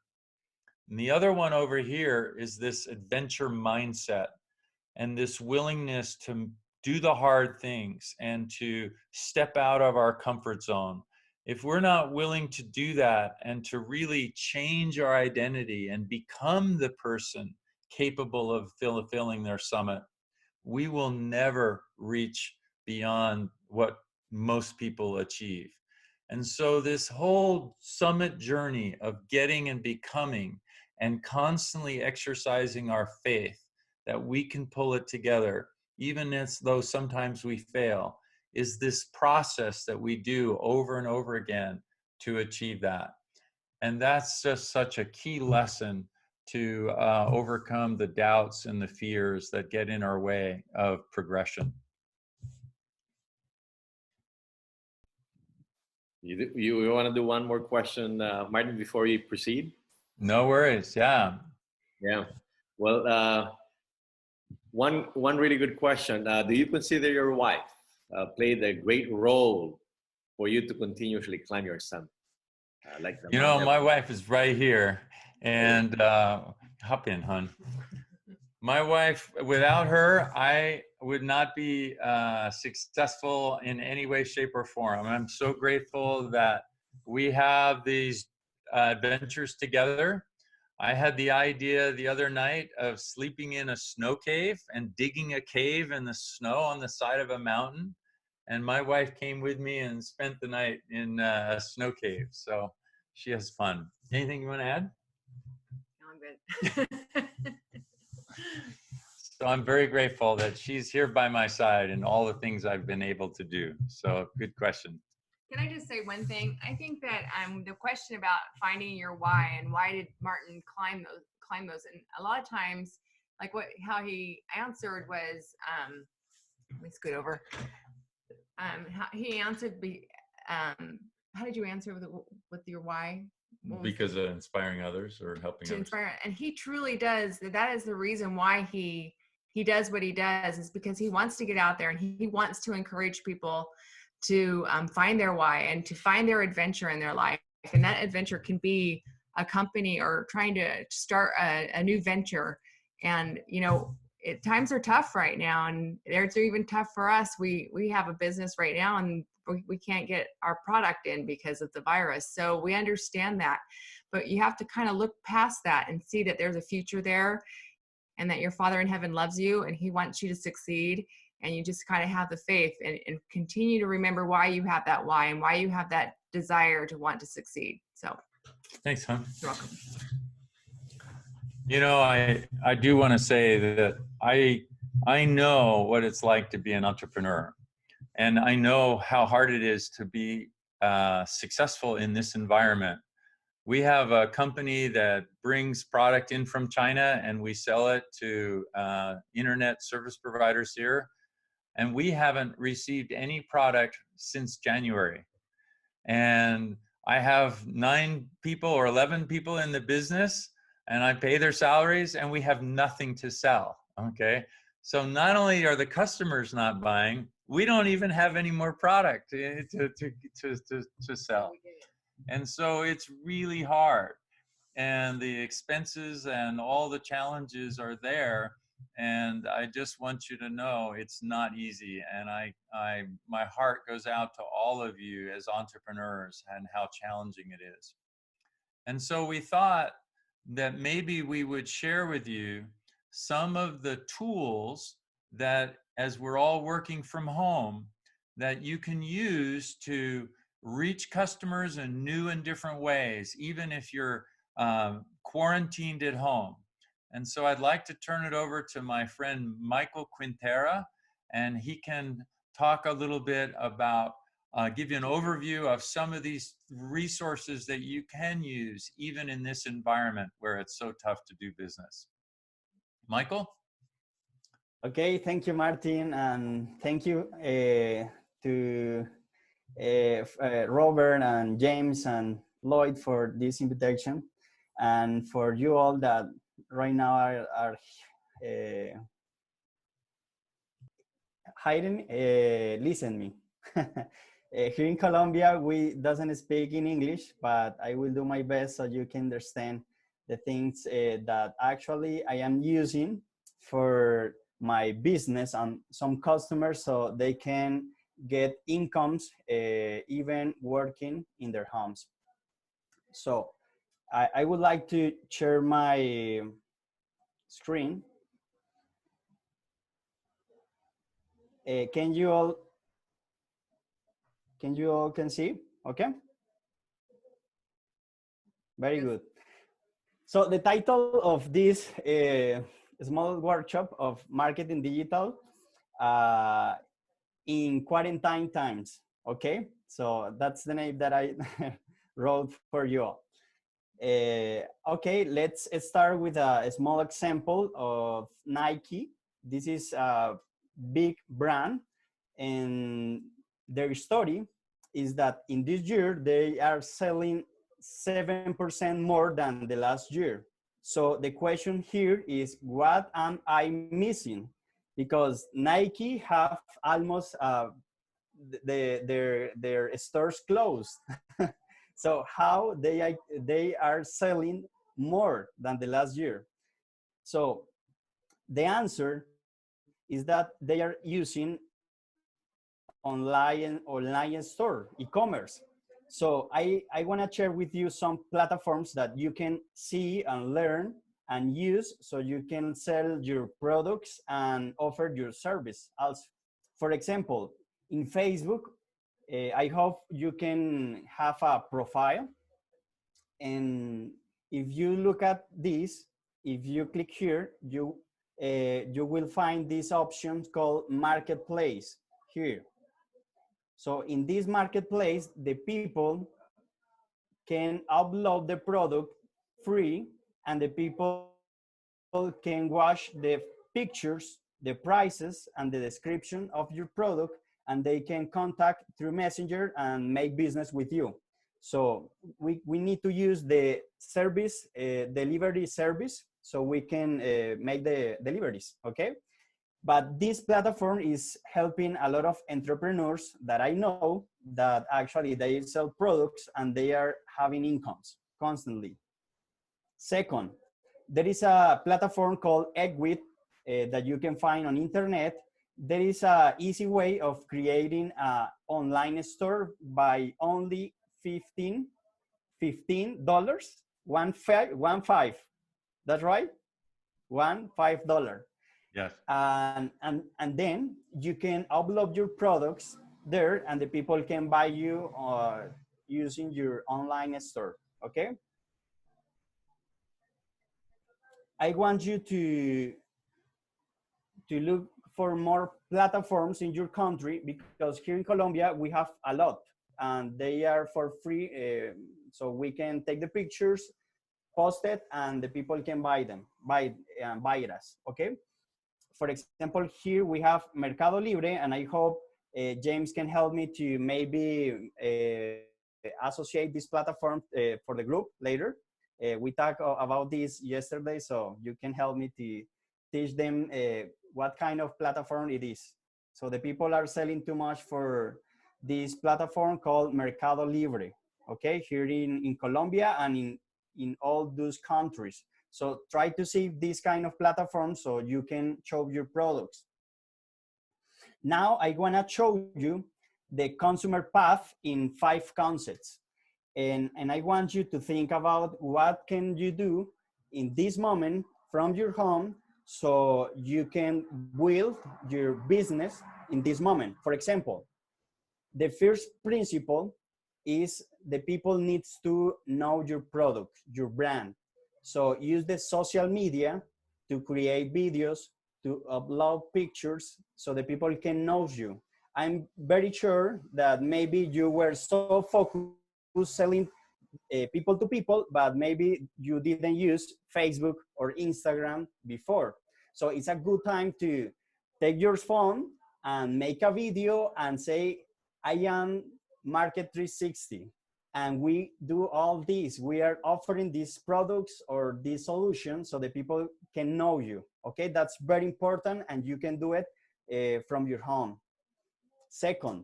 And the other one over here is this adventure mindset and this willingness to do the hard things and to step out of our comfort zone. If we're not willing to do that and to really change our identity and become the person capable of fulfilling their summit, we will never reach beyond what most people achieve. And so this whole summit journey of getting and becoming and constantly exercising our faith that we can pull it together, even though sometimes we fail, is this process that we do over and over again to achieve that. And that's just such a key lesson to overcome the doubts and the fears that get in our way of progression. You want to do one more question, Martin, before you proceed? No worries. Yeah. Yeah. Well, one really good question. Do you consider your wife played a great role for you to continuously climb your summit? Like the you know, my wife is right here, and hop in, hon. My wife, without her, I would not be successful in any way, shape, or form. I'm so grateful that we have these adventures together. I had the idea the other night of sleeping in a snow cave and digging a cave in the snow on the side of a mountain. And my wife came with me and spent the night in a snow cave. So she has fun. Anything you want to add? No, I'm good. So I'm very grateful that she's here by my side and all the things I've been able to do. So good question. Can I just say one thing? I think that the question about finding your why and why did Martin climb those, and a lot of times, like how he answered was, let me scoot over. How he answered, how did you answer with your why? Because of inspiring others or helping to others. Inspire, and he truly does. That is the reason why he does what he does, is because he wants to get out there and he wants to encourage people to find their why and to find their adventure in their life. And that adventure can be a company or trying to start a new venture. And, you know, times are tough right now, and they're even tough for us. We have a business right now and we can't get our product in because of the virus. So we understand that, but you have to kind of look past that and see that there's a future there and that your Father in heaven loves you and he wants you to succeed. And you just kind of have the faith and continue to remember why you have that why and why you have that desire to want to succeed. So thanks, hon. You're welcome. You know, I do want to say that I know what it's like to be an entrepreneur, and I know how hard it is to be successful in this environment. We have a company that brings product in from China and we sell it to internet service providers here. And we haven't received any product since January. And I have 9 people or 11 people in the business and I pay their salaries and we have nothing to sell, okay? So not only are the customers not buying, we don't even have any more product to sell. And so it's really hard. And the expenses and all the challenges are there. And I just want you to know it's not easy. And my heart goes out to all of you as entrepreneurs and how challenging it is. And so we thought that maybe we would share with you some of the tools that, as we're all working from home, that you can use to reach customers in new and different ways, even if you're quarantined at home. And so I'd like to turn it over to my friend Michael Quintera, and he can talk a little bit about, give you an overview of some of these resources that you can use even in this environment where it's so tough to do business. Michael? Okay, thank you, Martin, and thank you to Robert and James and Lloyd for this invitation, and for you all that right now are hiding, listen me. Here in Colombia, we doesn't speak in English, but I will do my best so you can understand the things that actually I am using for my business and some customers so they can get incomes even working in their homes. So I would like to share my screen. Can you all see? Okay. Very good. So the title of this small workshop of marketing digital in quarantine times. Okay, so that's the name that I wrote for you all. Okay, let's start with a small example of Nike. This is a big brand, and their story is that in this year they are selling 7% more than the last year. So the question here is, what am I missing? Because Nike have almost their stores closed. So how they are selling more than the last year? So the answer is that they are using online store, e-commerce. So I want to share with you some platforms that you can see and learn and use so you can sell your products and offer your service also. For example, in Facebook, I hope you can have a profile. And if you look at this, if you click here, you will find this option called Marketplace here. So in this marketplace, the people can upload the product free, and the people can watch the pictures, the prices, and the description of your product, and they can contact through Messenger and make business with you. So we need to use the service, delivery service, so we can make the deliveries, okay? But this platform is helping a lot of entrepreneurs that I know that actually they sell products and they are having incomes constantly. Second, there is a platform called Egwit that you can find on internet. There is an easy way of creating an online store by only $15. One five. That's right? $15. Yes. And then you can upload your products there, and the people can buy you using your online store. Okay. I want you to look for more platforms in your country, because here in Colombia we have a lot, and they are for free. So we can take the pictures, post it, and the people can buy them, buy us. Okay. For example, here we have Mercado Libre, and I hope James can help me to maybe associate this platform for the group later. We talked about this yesterday, so you can help me to teach them what kind of platform it is. So the people are selling too much for this platform called Mercado Libre, okay, here in Colombia and in all those countries. So try to see this kind of platform so you can show your products. Now I wanna show you the consumer path in 5 concepts. And I want you to think about what can you do in this moment from your home so you can build your business in this moment. For example, the first principle is the people needs to know your product, your brand. So use the social media to create videos, to upload pictures so the people can know you. I'm very sure that maybe you were so focused selling people to people, but maybe you didn't use Facebook or Instagram before. So it's a good time to take your phone and make a video and say, I am Market 360. And we do all this. We are offering these products or these solutions so the people can know you. Okay, that's very important and you can do it from your home. Second,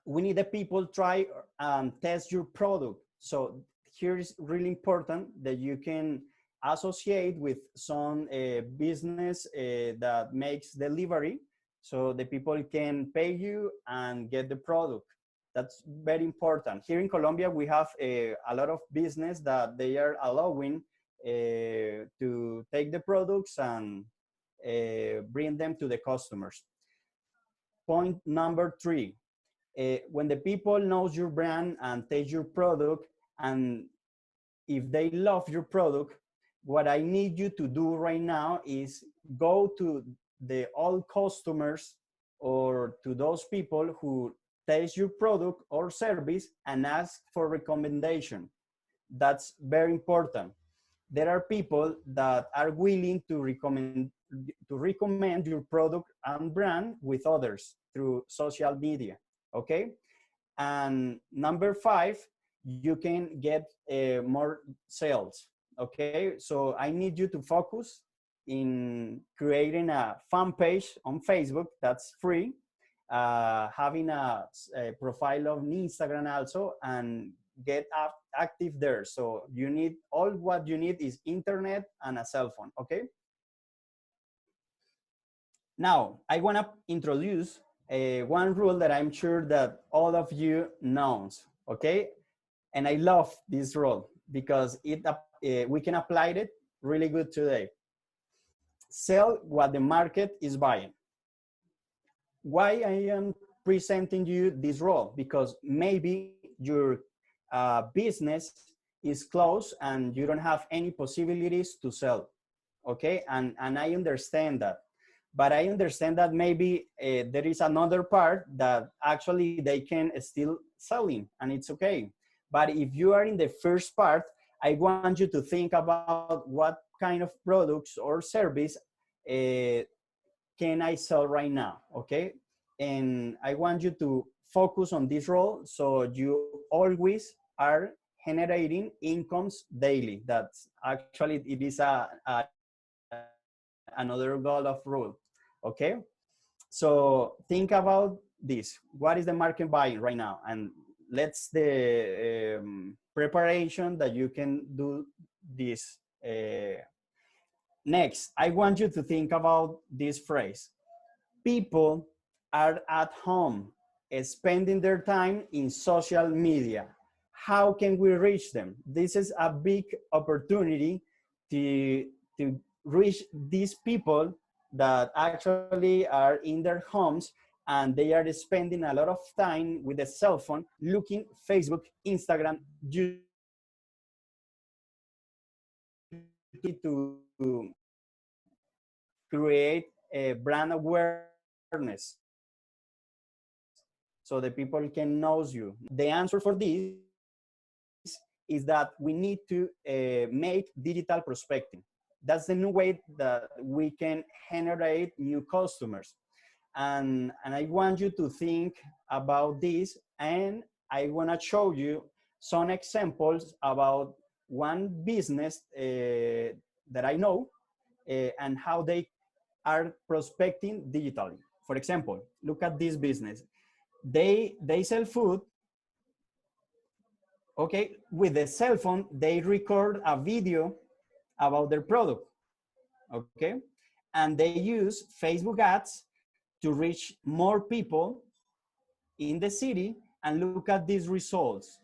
we need the people try and test your product. So here is really important that you can associate with some business that makes delivery so the people can pay you and get the product. That's very important. Here in Colombia, we have a lot of business that they are allowing to take the products and bring them to the customers. Point number 3, when the people knows your brand and taste your product, and if they love your product, what I need you to do right now is go to the old customers or to those people who taste your product or service and ask for recommendation. That's very important. There are people that are willing to recommend your product and brand with others through social media. Okay. And number 5, you can get more sales. Okay. So I need you to focus in creating a fan page on Facebook that's free, having a profile on Instagram also, and get active there. So you need, all what you need is internet and a cell phone. Okay. Now I want to introduce one rule that I'm sure that all of you knows, okay? And I love this rule because we can apply it really good today. Sell what the market is buying. Why I am presenting you this role? Because maybe your business is closed and you don't have any possibilities to sell, okay? And I understand that. But I understand that maybe there is another part that actually they can still selling and it's okay. But if you are in the first part, I want you to think about what kind of products or service can I sell right now, okay? And I want you to focus on this role so you always are generating incomes daily. That's actually, it is another goal of rule, okay? So think about this. What is the market buying right now? And let's the preparation that you can do this. Next, I want you to think about this phrase. People are at home spending their time in social media. How can we reach them? This is a big opportunity to reach these people that actually are in their homes and they are spending a lot of time with a cell phone looking Facebook, Instagram, YouTube to create a brand awareness so the people can know you. The answer for this is that we need to make digital prospecting. That's the new way that we can generate new customers. And I want you to think about this, and I want to show you some examples about one business that I know and how they are prospecting digitally. For example, look at this business. They sell food. Okay, with the cell phone, they record a video about their product. Okay, and they use Facebook ads to reach more people in the city, and look at these results.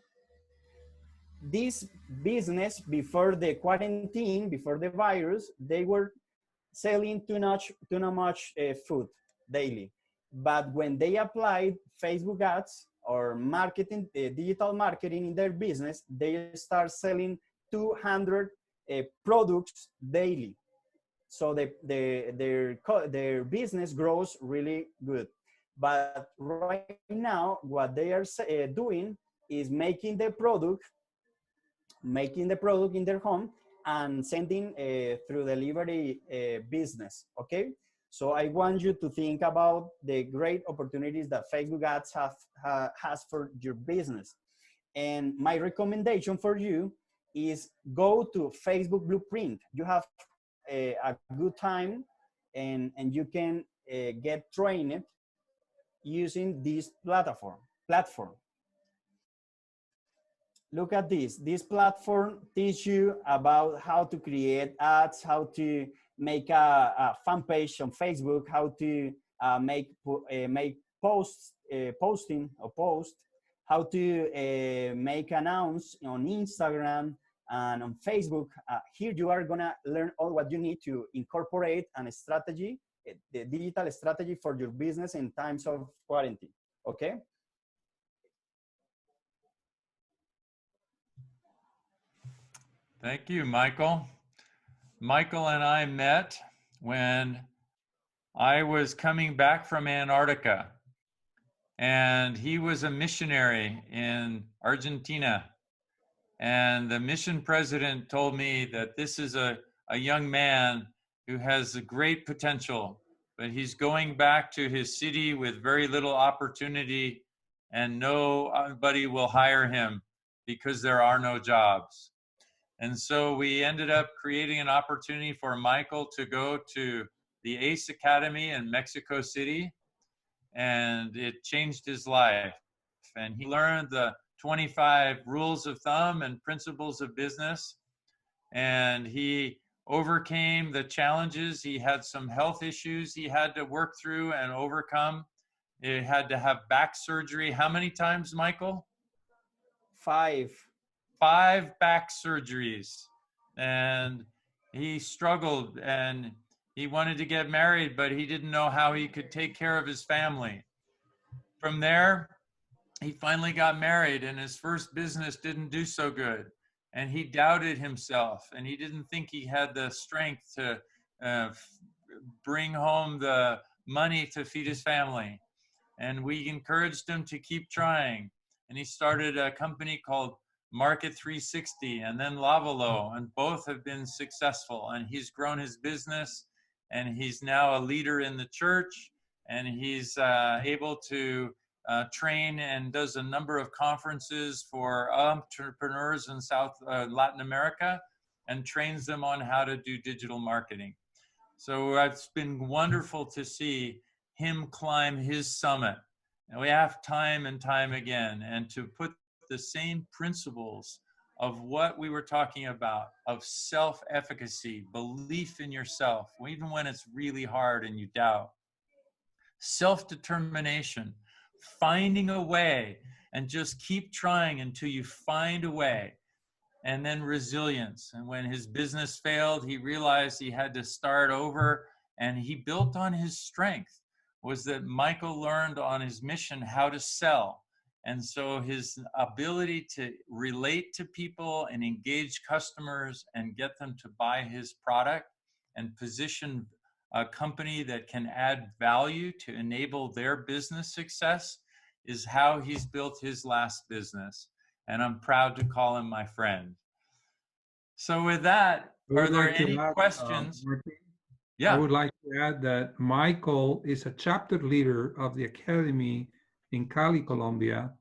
This business, before the quarantine, before the virus, they were selling too much food daily. But when they applied Facebook ads or marketing, digital marketing in their business, they start selling 200 products daily. So their business grows really good. But right now, what they are doing is making the product in their home and sending through delivery business. Okay, so I want you to think about the great opportunities that Facebook ads has for your business. And my recommendation for you is go to Facebook Blueprint. You have a good time, and you can get trained using this platform. Look at this. This platform teaches you about how to create ads, how to make a fan page on Facebook, how to make posting, how to make announce on Instagram and on Facebook. Here you are gonna learn all what you need to incorporate a strategy, the digital strategy for your business in times of quarantine. Okay. Thank you, Michael. Michael and I met when I was coming back from Antarctica, and he was a missionary in Argentina. And the mission president told me that this is a young man who has a great potential, but he's going back to his city with very little opportunity, and nobody will hire him because there are no jobs. And so we ended up creating an opportunity for Michael to go to the ACE Academy in Mexico City, and it changed his life. And he learned the 25 rules of thumb and principles of business, and he overcame the challenges. He had some health issues he had to work through and overcome. He had to have back surgery. How many times, Michael? 5 back surgeries. And he struggled, and he wanted to get married, but he didn't know how he could take care of his family. From there, he finally got married, and his first business didn't do so good. And he doubted himself, and he didn't think he had the strength to bring home the money to feed his family. And we encouraged him to keep trying. And he started a company called Market 360 and then Lavalo, and both have been successful. And he's grown his business, and he's now a leader in the church, and he's able to train and does a number of conferences for entrepreneurs in Latin America, and trains them on how to do digital marketing. So it's been wonderful to see him climb his summit. And we have time and time again, and to put the same principles of what we were talking about, of self-efficacy, belief in yourself, even when it's really hard and you doubt, self-determination, finding a way, and just keep trying until you find a way, and then resilience. And when his business failed, he realized he had to start over, and he built on his strength. Was that Michael learned on his mission how to sell. And so his ability to relate to people and engage customers and get them to buy his product and position a company that can add value to enable their business success is how he's built his last business. And I'm proud to call him my friend. So with that, are there any questions? I would like to add that Michael is a chapter leader of the Academy in Cali, Colombia.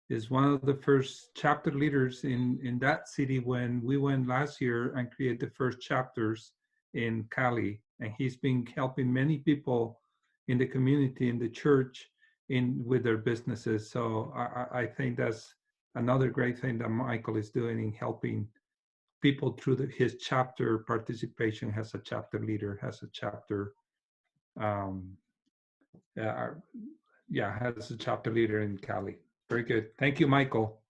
Is one of the first chapter leaders in that city when we went last year and created the first chapters in Cali. And he's been helping many people in the community, in the church, with their businesses. So I think that's another great thing that Michael is doing in helping people through his chapter participation, has a chapter leader, has a chapter, has a chapter leader in Cali. Very good. Thank you, Michael.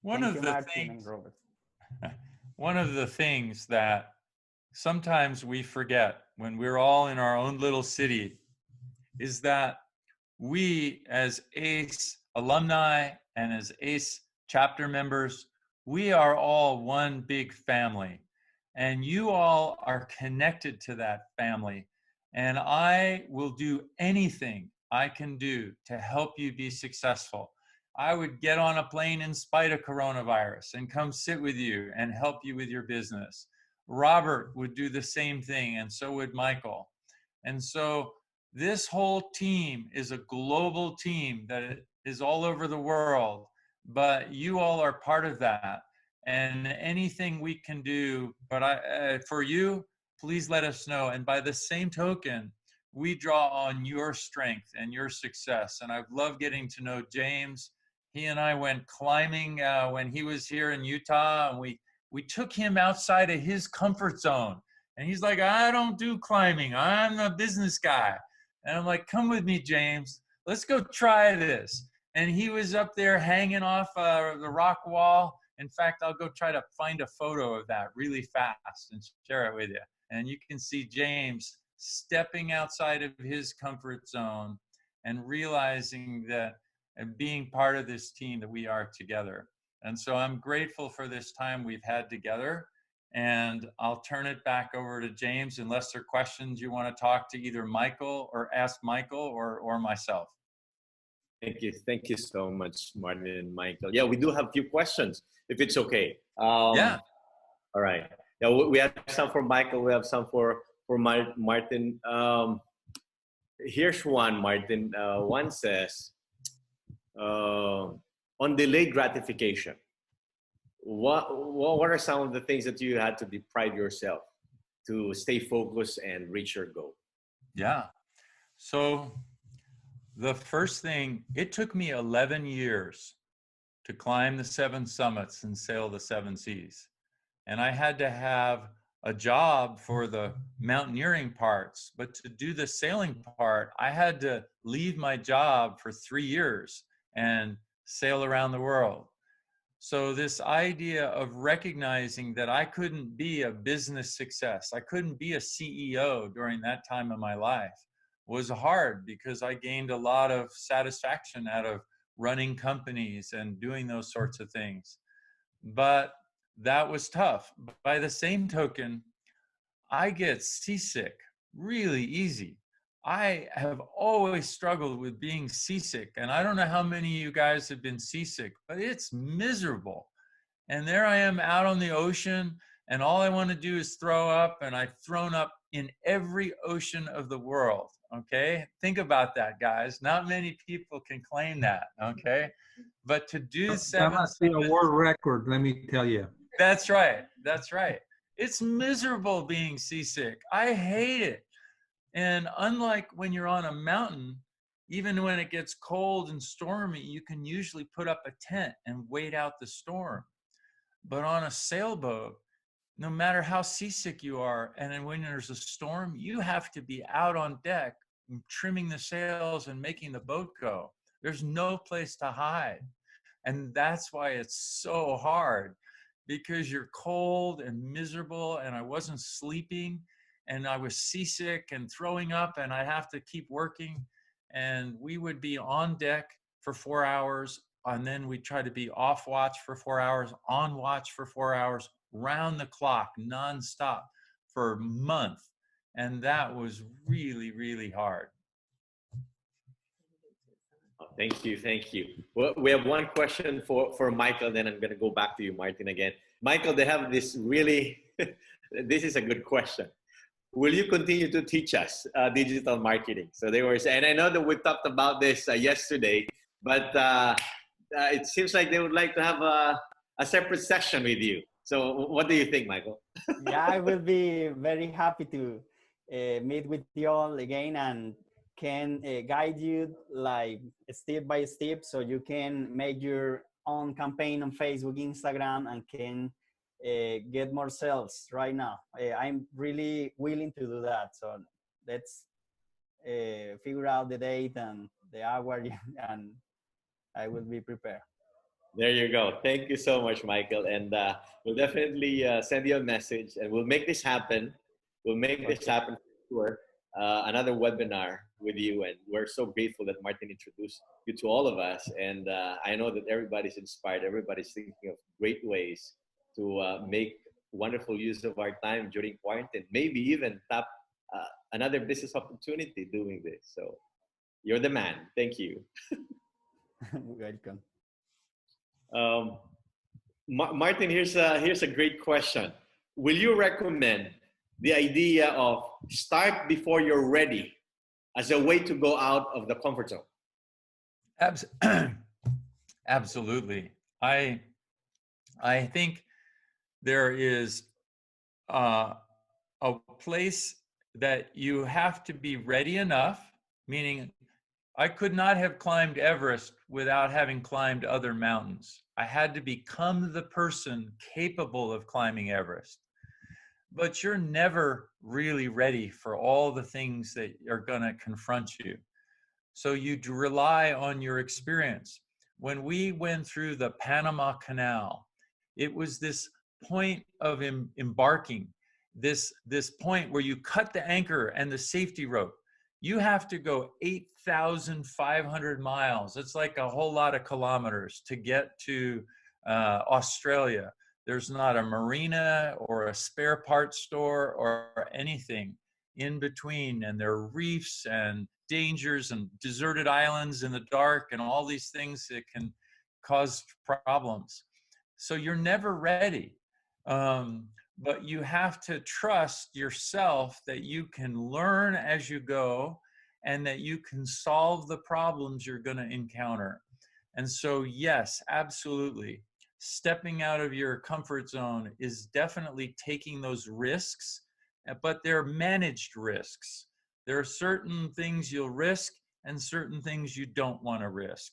One Thank of you, the Martin and things, Robert. one of the things that sometimes we forget when we're all in our own little city is that we, as ACE alumni and as ACE chapter members, we are all one big family, and you all are connected to that family. And I will do anything I can do to help you be successful. I would get on a plane in spite of coronavirus and come sit with you and help you with your business. Robert would do the same thing, and so would Michael. And so this whole team is a global team that is all over the world, but you all are part of that. And anything we can do, but for you, please let us know. And by the same token, we draw on your strength and your success. And I've loved getting to know James. He and I went climbing when he was here in Utah, and we took him outside of his comfort zone. And he's like, I don't do climbing. I'm a business guy. And I'm like, come with me, James. Let's go try this. And he was up there hanging off the rock wall. In fact, I'll go try to find a photo of that really fast and share it with you. And you can see James stepping outside of his comfort zone and realizing that and being part of this team that we are together. And so I'm grateful for this time we've had together. And I'll turn it back over to James unless there are questions you want to talk to either Michael or ask Michael or myself. Thank you so much, Martin and Michael. Yeah, we do have a few questions, if it's okay. Yeah. All right. Yeah, we have some for Michael. We have some for Martin. Here's one, Martin. One says, on delayed gratification, what are some of the things that you had to deprive yourself to stay focused and reach your goal? Yeah. So the first thing, it took me 11 years to climb the 7 summits and sail the 7 seas. And I had to have a job for the mountaineering parts, but to do the sailing part, I had to leave my job for 3 years and sail around the world. So this idea of recognizing that I couldn't be a business success, I couldn't be a CEO during that time of my life was hard, because I gained a lot of satisfaction out of running companies and doing those sorts of things. But that was tough. By the same token, I get seasick really easy. I have always struggled with being seasick, and I don't know how many of you guys have been seasick, but it's miserable. And there I am out on the ocean, and all I want to do is throw up, and I've thrown up in every ocean of the world. Okay, think about that, guys. Not many people can claim that. Okay, but to do 7 That must be a world record, let me tell you. That's right. That's right. It's miserable being seasick. I hate it. And unlike when you're on a mountain, even when it gets cold and stormy, you can usually put up a tent and wait out the storm. But on a sailboat, no matter how seasick you are, and then when there's a storm, you have to be out on deck, trimming the sails and making the boat go. There's no place to hide. And that's why it's so hard, because you're cold and miserable, and I wasn't sleeping, and I was seasick and throwing up, and I'd have to keep working. And we would be on deck for 4 hours, and then we'd try to be off watch for 4 hours, on watch for 4 hours, round the clock, nonstop for a month. And that was really, really hard. Thank you. Thank you. Well, we have one question for Michael, then I'm going to go back to you, Martin, again. Michael, they have this really, this is a good question. Will you continue to teach us digital marketing? So they were saying, and I know that we talked about this yesterday, but it seems like they would like to have a separate session with you. So what do you think, Michael? Yeah, I will be very happy to meet with you all again and can guide you like step by step, so you can make your own campaign on Facebook, Instagram, and can get more sales right now. I'm really willing to do that. So let's figure out the date and the hour, and I will be prepared. There you go. Thank you so much, Michael. And we'll definitely send you a message and we'll make this happen. We'll make this happen for sure. Another webinar with you. And we're so grateful that Martin introduced you to all of us. And I know that everybody's inspired. Everybody's thinking of great ways to make wonderful use of our time during quarantine. Maybe even tap another business opportunity doing this. So you're the man. Thank you. Welcome. Martin, here's a great question. Will you recommend the idea of start before you're ready as a way to go out of the comfort zone? Absolutely. I think there is a place that you have to be ready enough, meaning I could not have climbed Everest without having climbed other mountains. I had to become the person capable of climbing Everest. But you're never really ready for all the things that are going to confront you. So you rely on your experience. When we went through the Panama Canal, it was this point of embarking, this point where you cut the anchor and the safety rope. You have to go 8,500 miles. It's like a whole lot of kilometers to get to Australia. There's not a marina or a spare parts store or anything in between. And there are reefs and dangers and deserted islands in the dark and all these things that can cause problems. So you're never ready. But you have to trust yourself that you can learn as you go and that you can solve the problems you're going to encounter. And so, yes, absolutely. Stepping out of your comfort zone is definitely taking those risks, but they're managed risks. There are certain things you'll risk and certain things you don't want to risk.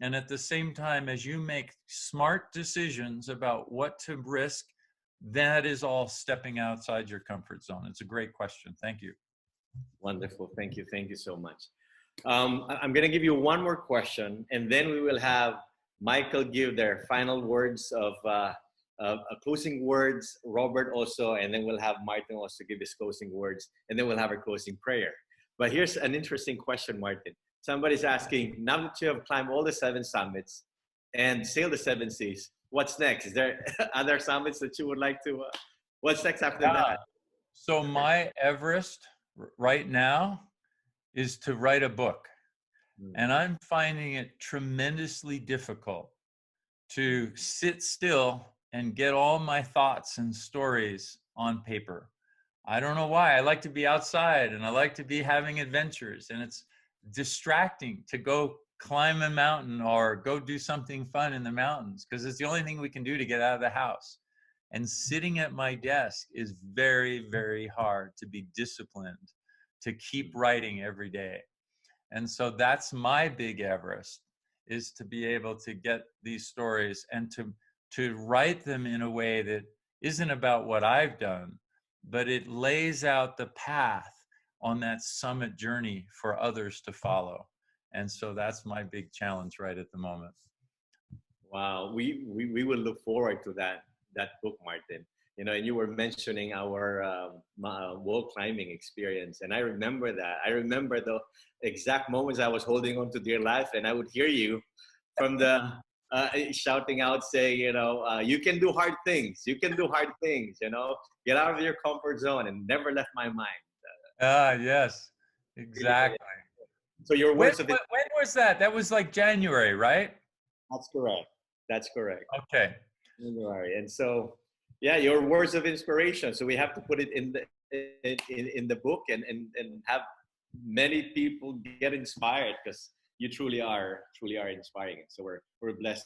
And at the same time, as you make smart decisions about what to risk, that is all stepping outside your comfort zone. It's a great question. Thank you. Wonderful. Thank you. Thank you so much. I'm going to give you one more question, and then we will have Michael give their final words of closing words, Robert also, and then we'll have Martin also give his closing words, and then we'll have our closing prayer. But here's an interesting question, Martin. Somebody's asking, now that you have climbed all the 7 summits and sailed the 7 seas, what's next? Is there other summits that you would like to, what's next after that? So my Everest right now is to write a book. And I'm finding it tremendously difficult to sit still and get all my thoughts and stories on paper. I don't know why. I like to be outside and I like to be having adventures, and it's distracting to go climb a mountain or go do something fun in the mountains because it's the only thing we can do to get out of the house. And sitting at my desk is very, very hard to be disciplined, to keep writing every day. And so that's my big Everest, is to be able to get these stories and to write them in a way that isn't about what I've done, but it lays out the path on that summit journey for others to follow. And so that's my big challenge right at the moment. Wow, we will look forward to that book, Martin. You know, and you were mentioning our wall climbing experience, and I remember that. I remember the exact moments I was holding on to dear life, and I would hear you from the shouting out, saying, you know, you can do hard things. You can do hard things. You know, get out of your comfort zone, and never left my mind. Yes, exactly. So your words of when was that? That was like January, right? That's correct. That's correct. Okay. January, and so. Yeah, your words of inspiration. So we have to put it in the book and have many people get inspired, because you truly are inspiring. So we're blessed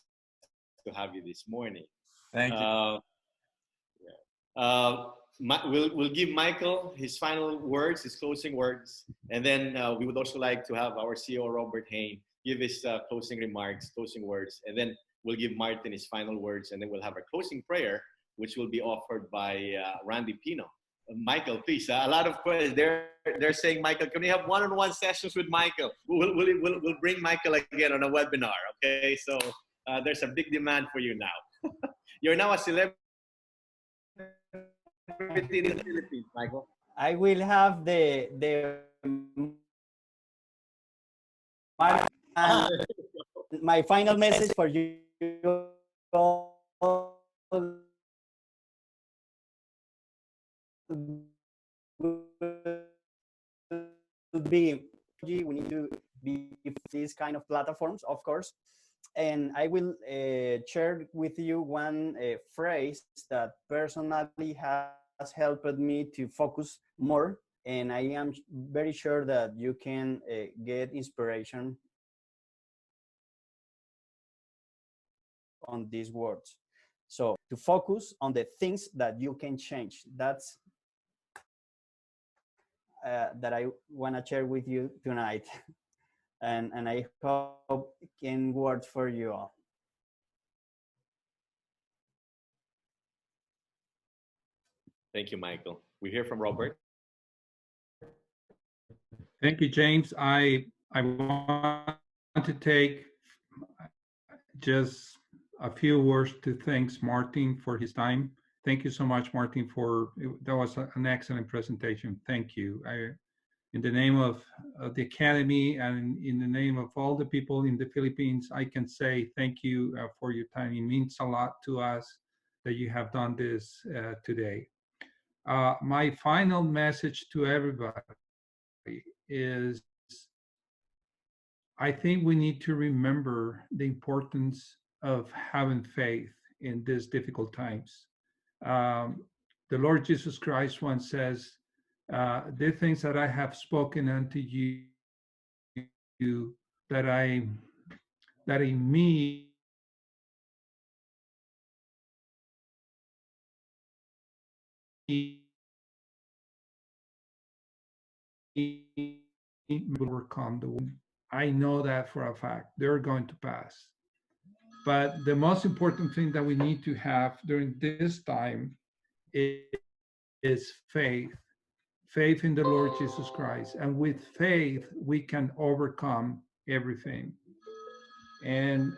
to have you this morning. Thank you. we'll give Michael his final words, his closing words, and then we would also like to have our CEO Robert Hain give his closing remarks, closing words, and then we'll give Martin his final words, and then we'll have our closing prayer, which will be offered by Randy Pino. Michael, please. A lot of questions. They're saying, Michael, can we have one-on-one sessions with Michael? We'll bring Michael again on a webinar. Okay, so there's a big demand for you now. You're now a celebrity in the Philippines, Michael. I will have my final message for you all would be, we need to be these kind of platforms, of course. And I will share with you one phrase that personally has helped me to focus more. And I am very sure that you can get inspiration on these words. So to focus on the things that you can change. That's that I want to share with you tonight. And I hope it can work for you all. Thank you, Michael. We hear from Robert. Thank you, James. I want to take just a few words to thank Martin for his time. Thank you so much, Martin, that was an excellent presentation. Thank you. In the name of the Academy and in the name of all the people in the Philippines, I can say thank you for your time. It means a lot to us that you have done this today. My final message to everybody is, I think we need to remember the importance of having faith in these difficult times. The Lord Jesus Christ once says, the things that I have spoken unto you, that in me will overcome the world. I know that for a fact. They're going to pass. But the most important thing that we need to have during this time is faith. Faith in the Lord Jesus Christ. And with faith, we can overcome everything. And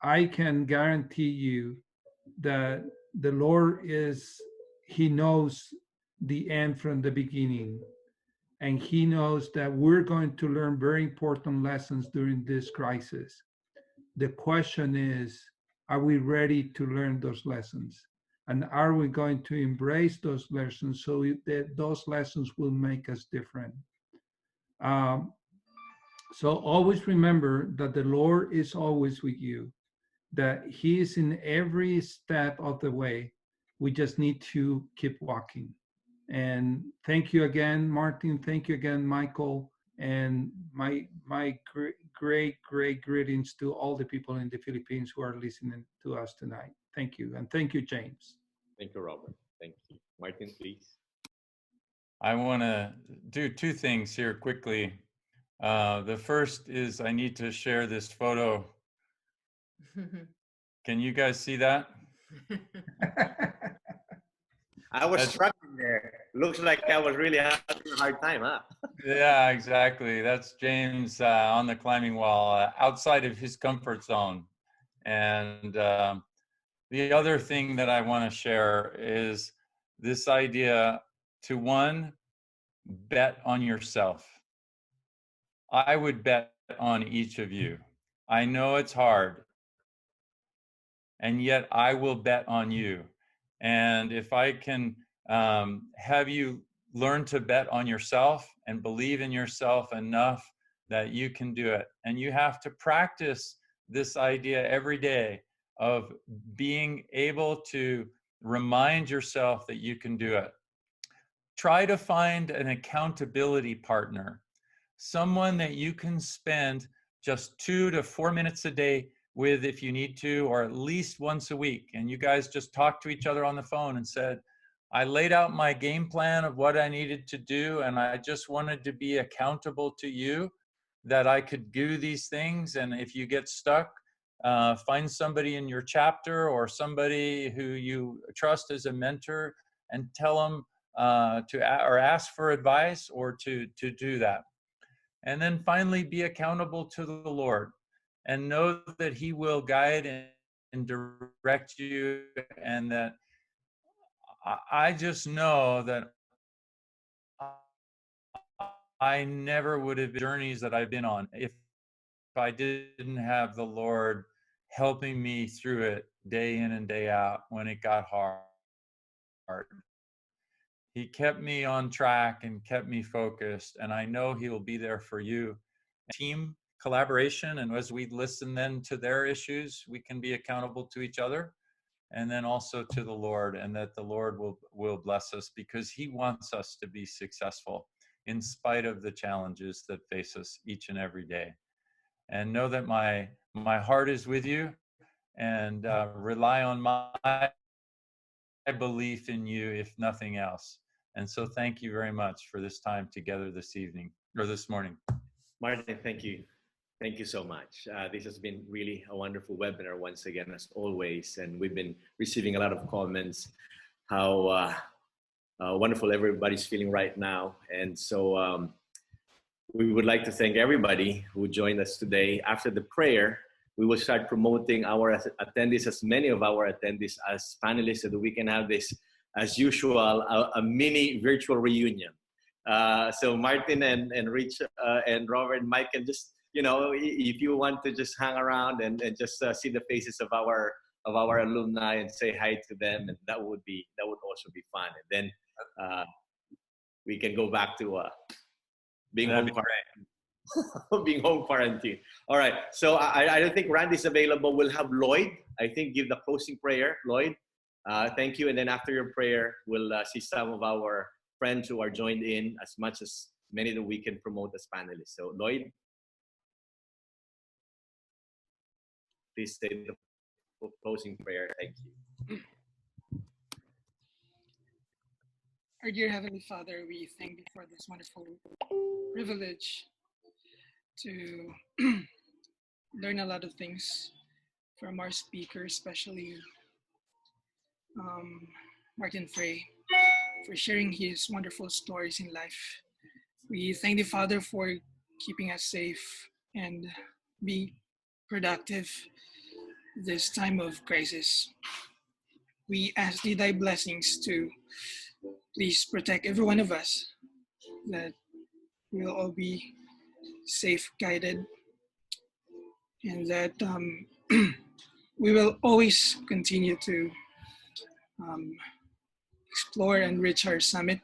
I can guarantee you that the Lord He knows the end from the beginning. And He knows that we're going to learn very important lessons during this crisis. The question is, are we ready to learn those lessons? And are we going to embrace those lessons so that those lessons will make us different? So always remember that the Lord is always with you, that He is in every step of the way. We just need to keep walking. And thank you again, Martin. Thank you again, Michael. And my great greetings to all the people in the Philippines who are listening to us tonight. Thank you. And thank you, James. Thank you, Robert. Thank you. Martin, please. I want to do two things here quickly. The first is I need to share this photo. Can you guys see that? I was struggling there. Looks like I was really having a hard time, huh? Yeah, exactly. That's James on the climbing wall, outside of his comfort zone. And the other thing that I want to share is this idea to, one, bet on yourself. I would bet on each of you. I know it's hard, and yet I will bet on you. And if I can have you learn to bet on yourself and believe in yourself enough that you can do it. And you have to practice this idea every day of being able to remind yourself that you can do it. Try to find an accountability partner, someone that you can spend just 2 to 4 minutes a day with if you need to, or at least once a week. And you guys just talk to each other on the phone and said, I laid out my game plan of what I needed to do, and I just wanted to be accountable to you that I could do these things. And if you get stuck, find somebody in your chapter or somebody who you trust as a mentor and tell them or ask for advice or to do that. And then finally, be accountable to the Lord and know that He will guide and direct you, and that I just know that I never would have journeys that I've been on if I didn't have the Lord helping me through it day in and day out when it got hard. He kept me on track and kept me focused, and I know He will be there for you. Team collaboration, and as we listen then to their issues, we can be accountable to each other, and then also to the Lord, and that the Lord will bless us, because He wants us to be successful in spite of the challenges that face us each and every day. And know that my heart is with you, and rely on my belief in you, if nothing else. And so thank you very much for this time together this evening, or this morning. Martin, thank you. Thank you so much. This has been really a wonderful webinar once again, as always. And we've been receiving a lot of comments, how wonderful everybody's feeling right now. And so we would like to thank everybody who joined us today. After the prayer, we will start promoting our attendees, as many of our attendees as panelists, so that we can have this, as usual, a mini virtual reunion. So Martin and Rich and Robert and Mike can just, you know, if you want to just hang around and just see the faces of our alumni and say hi to them, and that would also be fun. And then we can go back to being home quarantine. Being home quarantine. All right. So I don't think Randy's available. We'll have Lloyd, I think, give the closing prayer. Lloyd, thank you. And then after your prayer, we'll see some of our friends who are joined in, as much as many that we can promote as panelists. So Lloyd, please say the closing prayer. Thank you. Our dear Heavenly Father, we thank you for this wonderful privilege to learn a lot of things from our speaker, especially Martin Frey, for sharing his wonderful stories in life. We thank the Father for keeping us safe and be productive this time of crisis. We ask thee thy blessings to please protect every one of us, that we'll all be safe, guided, and that we will always continue to explore and reach our summit.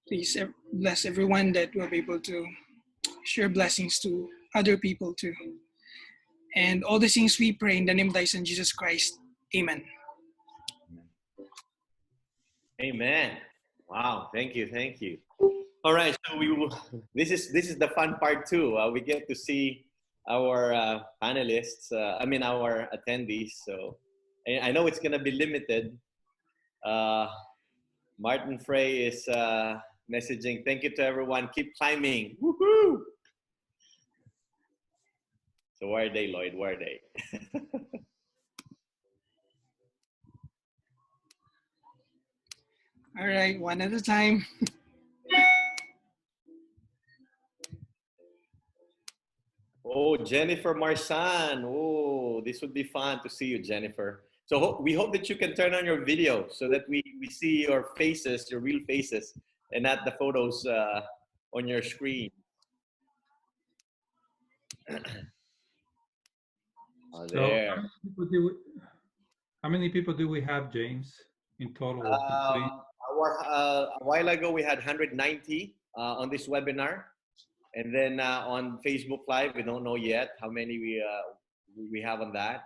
Please bless everyone that will be able to share blessings to other people too. And all the things we pray in the name of thy Son, Jesus Christ. Amen. Amen. Wow. Thank you. Thank you. All right. So this is the fun part too. We get to see our panelists, our attendees. So I know it's going to be limited. Martin Frey is messaging, thank you to everyone. Keep climbing. Woohoo! So where are they, Lloyd? Where are they? All right, one at a time. Oh, Jennifer Marsan. Oh, this would be fun to see you, Jennifer. So we hope that you can turn on your video so that we see your faces, your real faces, and not the photos on your screen. Oh, there. How many people do we have, James, in total? A while ago, we had 190 on this webinar. And then on Facebook Live, we don't know yet how many we have on that.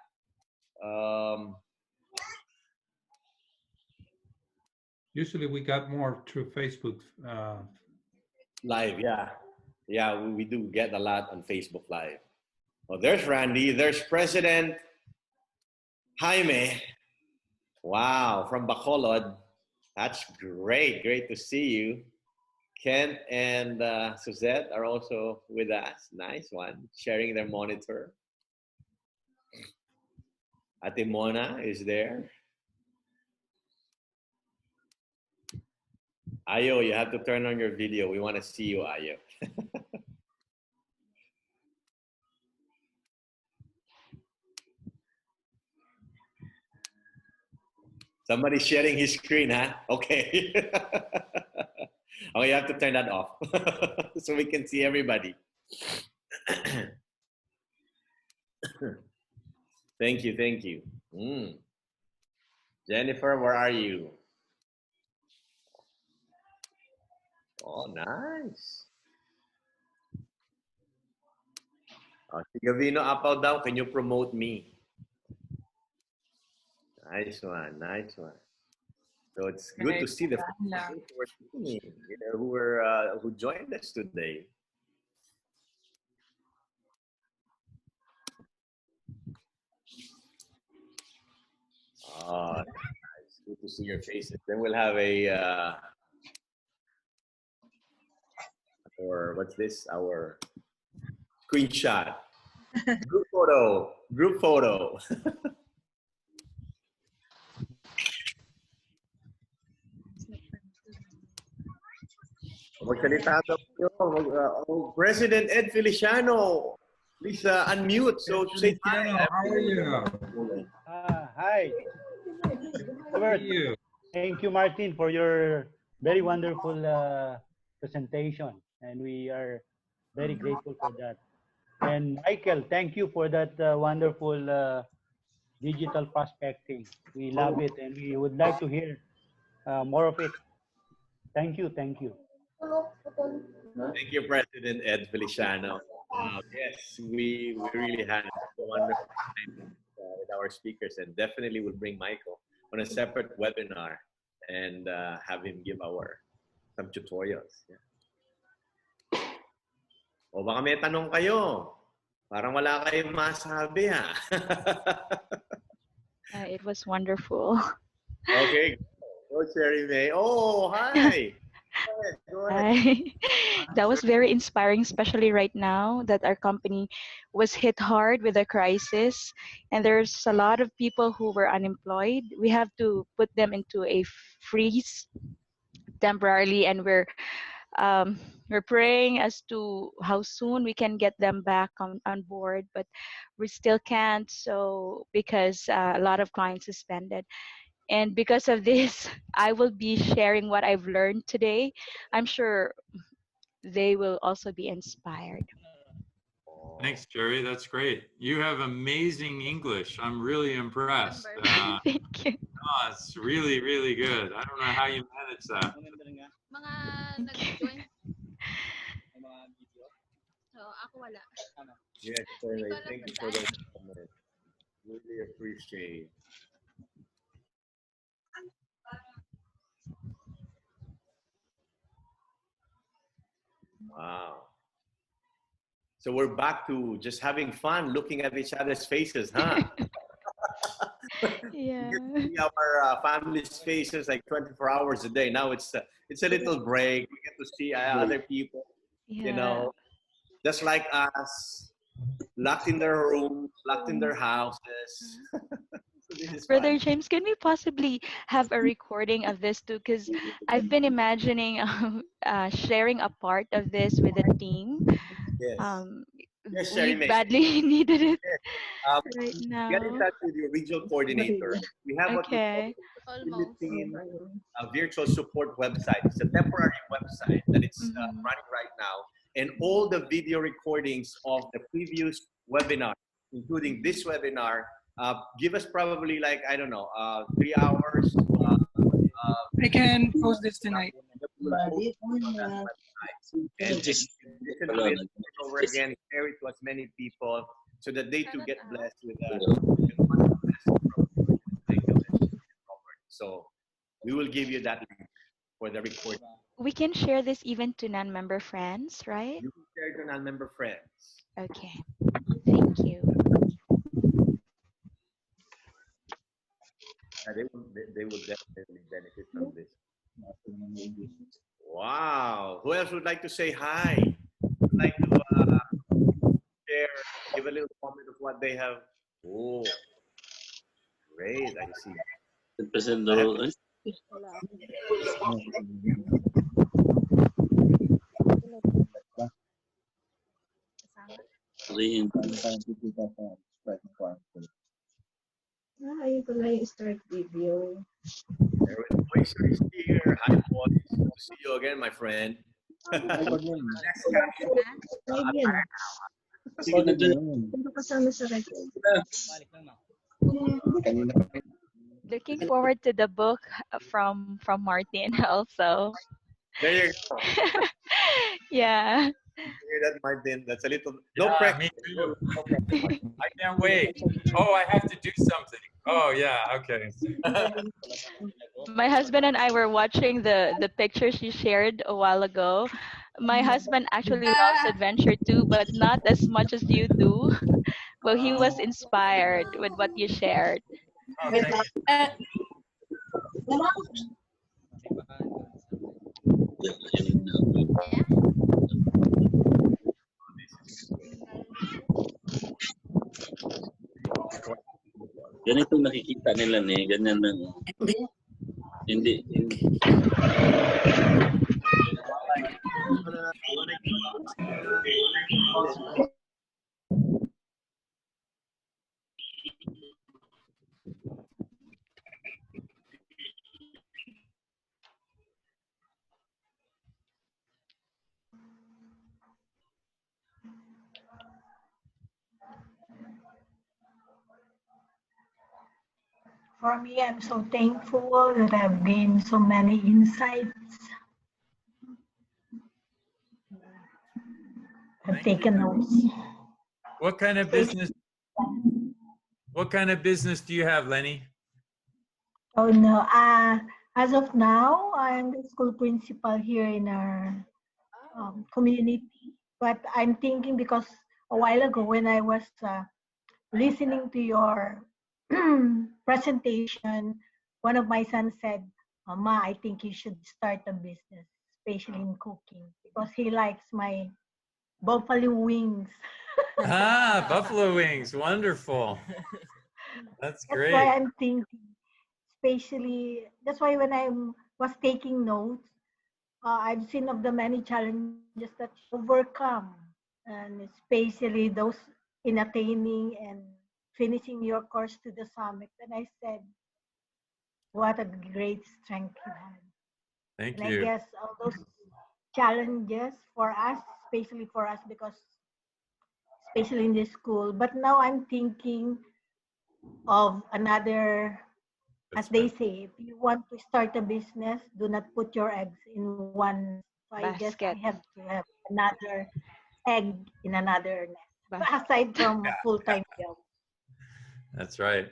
Usually we got more through Facebook. Live, yeah. Yeah, we do get a lot on Facebook Live. Oh, there's Randy. There's President Jaime. Wow, from Bacolod. That's great. Great to see you. Kent and Suzette are also with us. Nice one. Sharing their monitor. Ate Mona is there. Ayo, you have to turn on your video. We want to see you, Ayo. Somebody's sharing his screen, huh? Okay. Oh, you have to turn that off so we can see everybody. Thank you, thank you. Jennifer, where are you? Oh, nice. Si Gavino Apaw daw, can you promote me? Nice one, nice one. So it's good to see the people who are listening, who joined us today. Oh, nice. Good to see your faces. Then we'll have a or what's this? Our screenshot. Group photo. Group photo. Magsalita daw kayo. President Ed Feliciano. Please unmute. So say hi. How are you? Hi. How are you? Thank you, Martin, for your very wonderful presentation. And we are very grateful for that. And Michael, thank you for that wonderful digital prospecting. We love it and we would like to hear more of it. Thank you, thank you. Thank you, President Ed Feliciano. Yes, we really had a wonderful time with our speakers, and definitely will bring Michael on a separate webinar and have him give some tutorials. Yeah. O baka may tanong kayo. Parang wala kayong masabi ha. It was wonderful. Okay. Go, Cherry May. Oh, hi. Go ahead. Hi. That was very inspiring, especially right now that our company was hit hard with a crisis and there's a lot of people who were unemployed. We have to put them into a freeze temporarily, and we're praying as to how soon we can get them back on board, but we still can't, so because a lot of clients suspended. And because of this, I will be sharing what I've learned today. I'm sure they will also be inspired. Thanks, Jerry. That's great. You have amazing English. I'm really impressed. Thank you. Oh, it's really, really good. I don't know how you manage that. Yes, Cherry. Thank you for that comment. Really appreciate. Wow. So we're back to just having fun, looking at each other's faces, huh? Yeah. You get to see our family's faces like 24 hours a day. Now it's a little break. We get to see other people, Yeah. you know, just like us, locked in their rooms, locked in their houses. So this is Brother fun. James, can we possibly have a recording of this too? Because I've been imagining sharing a part of this with the team. Yes. Yes, We Sherry May. badly needed it Um, right Get in now. touch with your regional coordinator. We have what we call Okay. the Philippine virtual support website. It's a temporary website that it's running right now. And all the video recordings of the previous webinar, including this webinar, give us probably like, I don't know, 3 hours. I can post this tonight. And just listen to it over again, share it to as many people so that they too get blessed with So we will give you that link for the recording. We can share this even to non-member friends, right? You can share it to non-member friends. Okay. Thank you. they will definitely benefit from this. Wow. Who else would like to say hi? Would like to share, give a little comment of what they have. Oh, great. I see. I have to, Start video. Erwin Boycer is here. Hi, boys. Good to see you again, my friend. Hindi kasama sa record. Looking forward to the book from Martin also. There you go. Yeah. You hear that, Martin? That's a little Yeah, no pressure. me too. No pressure, Martin. I can't wait. Oh, I have to do something. Oh, yeah. Okay. My husband and I were watching the pictures you shared a while ago. My husband actually loves adventure too, but not as much as you do. Well, he was inspired with what you shared. Oh, thank you. Ganito nakikita nila ni ganyan ng hindi. For me, I'm so thankful that I've gained so many insights. I've taken notes. What kind of business? What kind of business do you have, Lenny? Oh no, as of now, I'm the school principal here in our community. But I'm thinking because a while ago when I was listening to your presentation, one of my sons said, Mama, I think you should start a business, especially in cooking, because he likes my buffalo wings. Ah, buffalo wings. Wonderful. That's That's why great. I'm thinking, especially, that's why when I was taking notes, I've seen of the many challenges that you overcome, and especially those in attaining and finishing your course to the summit. And I said, what a great strength you had. Thank And I you. guess all those challenges for us, especially for us, because especially in this school. But now I'm thinking of another, as they say, if you want to start a business, do not put your eggs in one. So I guess I Basket. have to have another egg in another nest, aside from a full-time job. That's right.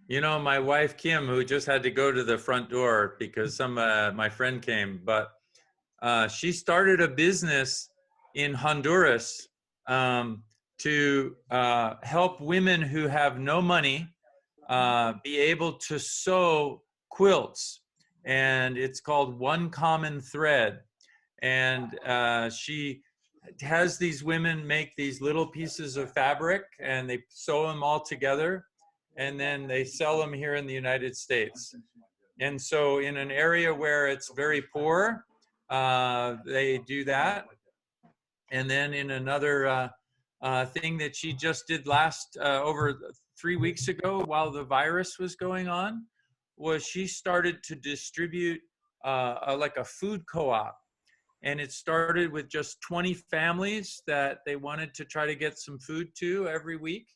You know, my wife, Kim, who just had to go to the front door because my friend came, but she started a business in Honduras to help women who have no money be able to sew quilts. And it's called One Common Thread. And she has these women make these little pieces of fabric and they sew them all together. And then they sell them here in the United States. And so in an area where it's very poor, they do that. And then in another thing that she just did over 3 weeks ago while the virus was going on, was she started to distribute like a food co-op. And it started with just 20 families that they wanted to try to get some food to every week.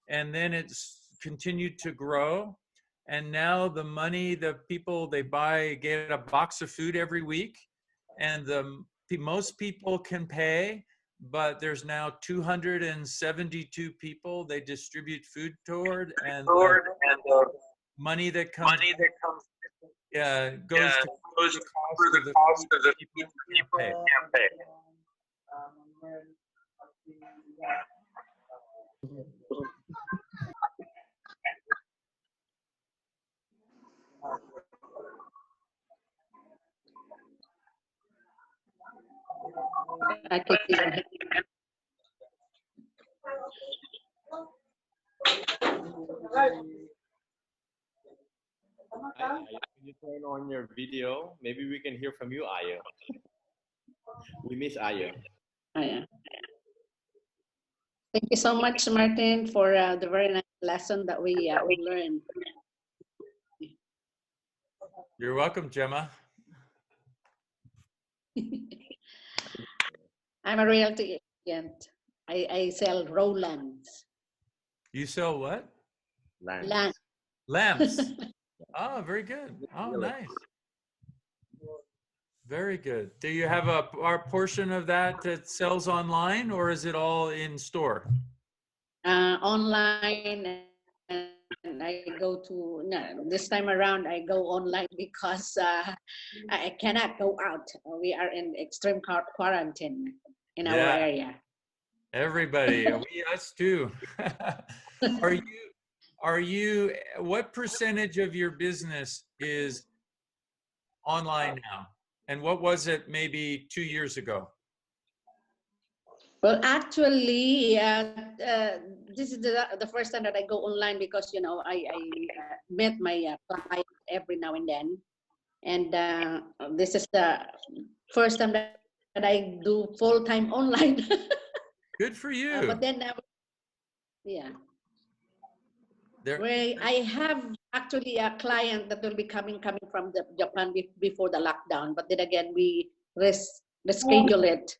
And then it's continued to grow. And now the money, the people they get a box of food every week. And most people can pay, but there's now 272 people they distribute food toward. And money that comes goes to cover the cost of the people who can't pay. I can see your hand. Hi, Aya. Can you turn on your video? Maybe we can hear from you, Aya. We miss Aya. Oh, yeah. Thank you so much, Martin, for the very nice lesson that we learned. You're welcome, Gemma. I'm a realty agent. I sell Rolands. You sell what? Land. Lamps. Oh, very good. Oh, nice. Very good. Do you have a portion of that that sells online, or is it all in store? Online, and I go to, no, this time around I go online because I cannot go out. We are in extreme quarantine in our area. Everybody, us too. Are you, what percentage of your business is online now? And what was it maybe 2 years ago? Well, actually, this is the first time that I go online because, you know, I met my client every now and then. And this is the first time that I do full-time online. Good for you. But then, yeah. I have actually a client that will be coming from Japan before the lockdown. But then again, we reschedule it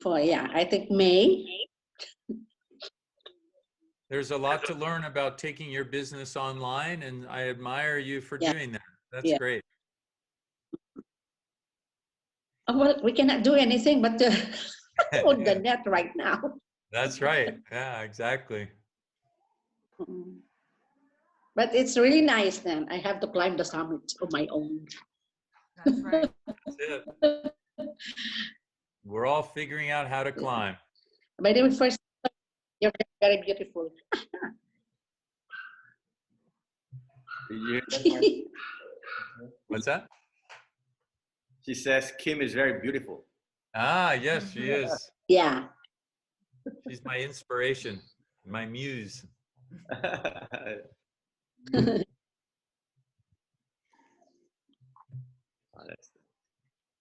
for, I think May. There's a lot to learn about taking your business online, and I admire you for doing that. That's great. Oh, well, we cannot do anything but on the net right now. That's right. Yeah, exactly. But it's really nice then. I have to climb the summit on my own. That's right. That's it. We're all figuring out how to climb. By the way, first, you're very beautiful. What's that? She says Kim is very beautiful. Ah, yes, she is. Yeah. She's my inspiration, my muse. Thank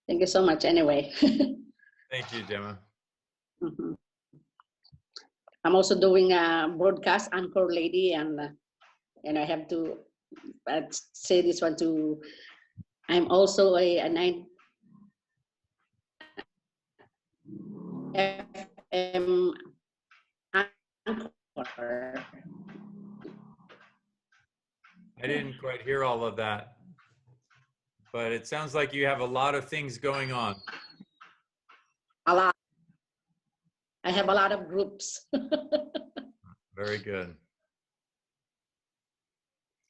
you so much anyway. Thank you, Gemma. I'm also doing a broadcast anchor lady, and I have to say this one too. I'm also a 9 FM anchor. I didn't quite hear all of that, but it sounds like you have a lot of things going on. A lot. I have a lot of groups. Very good.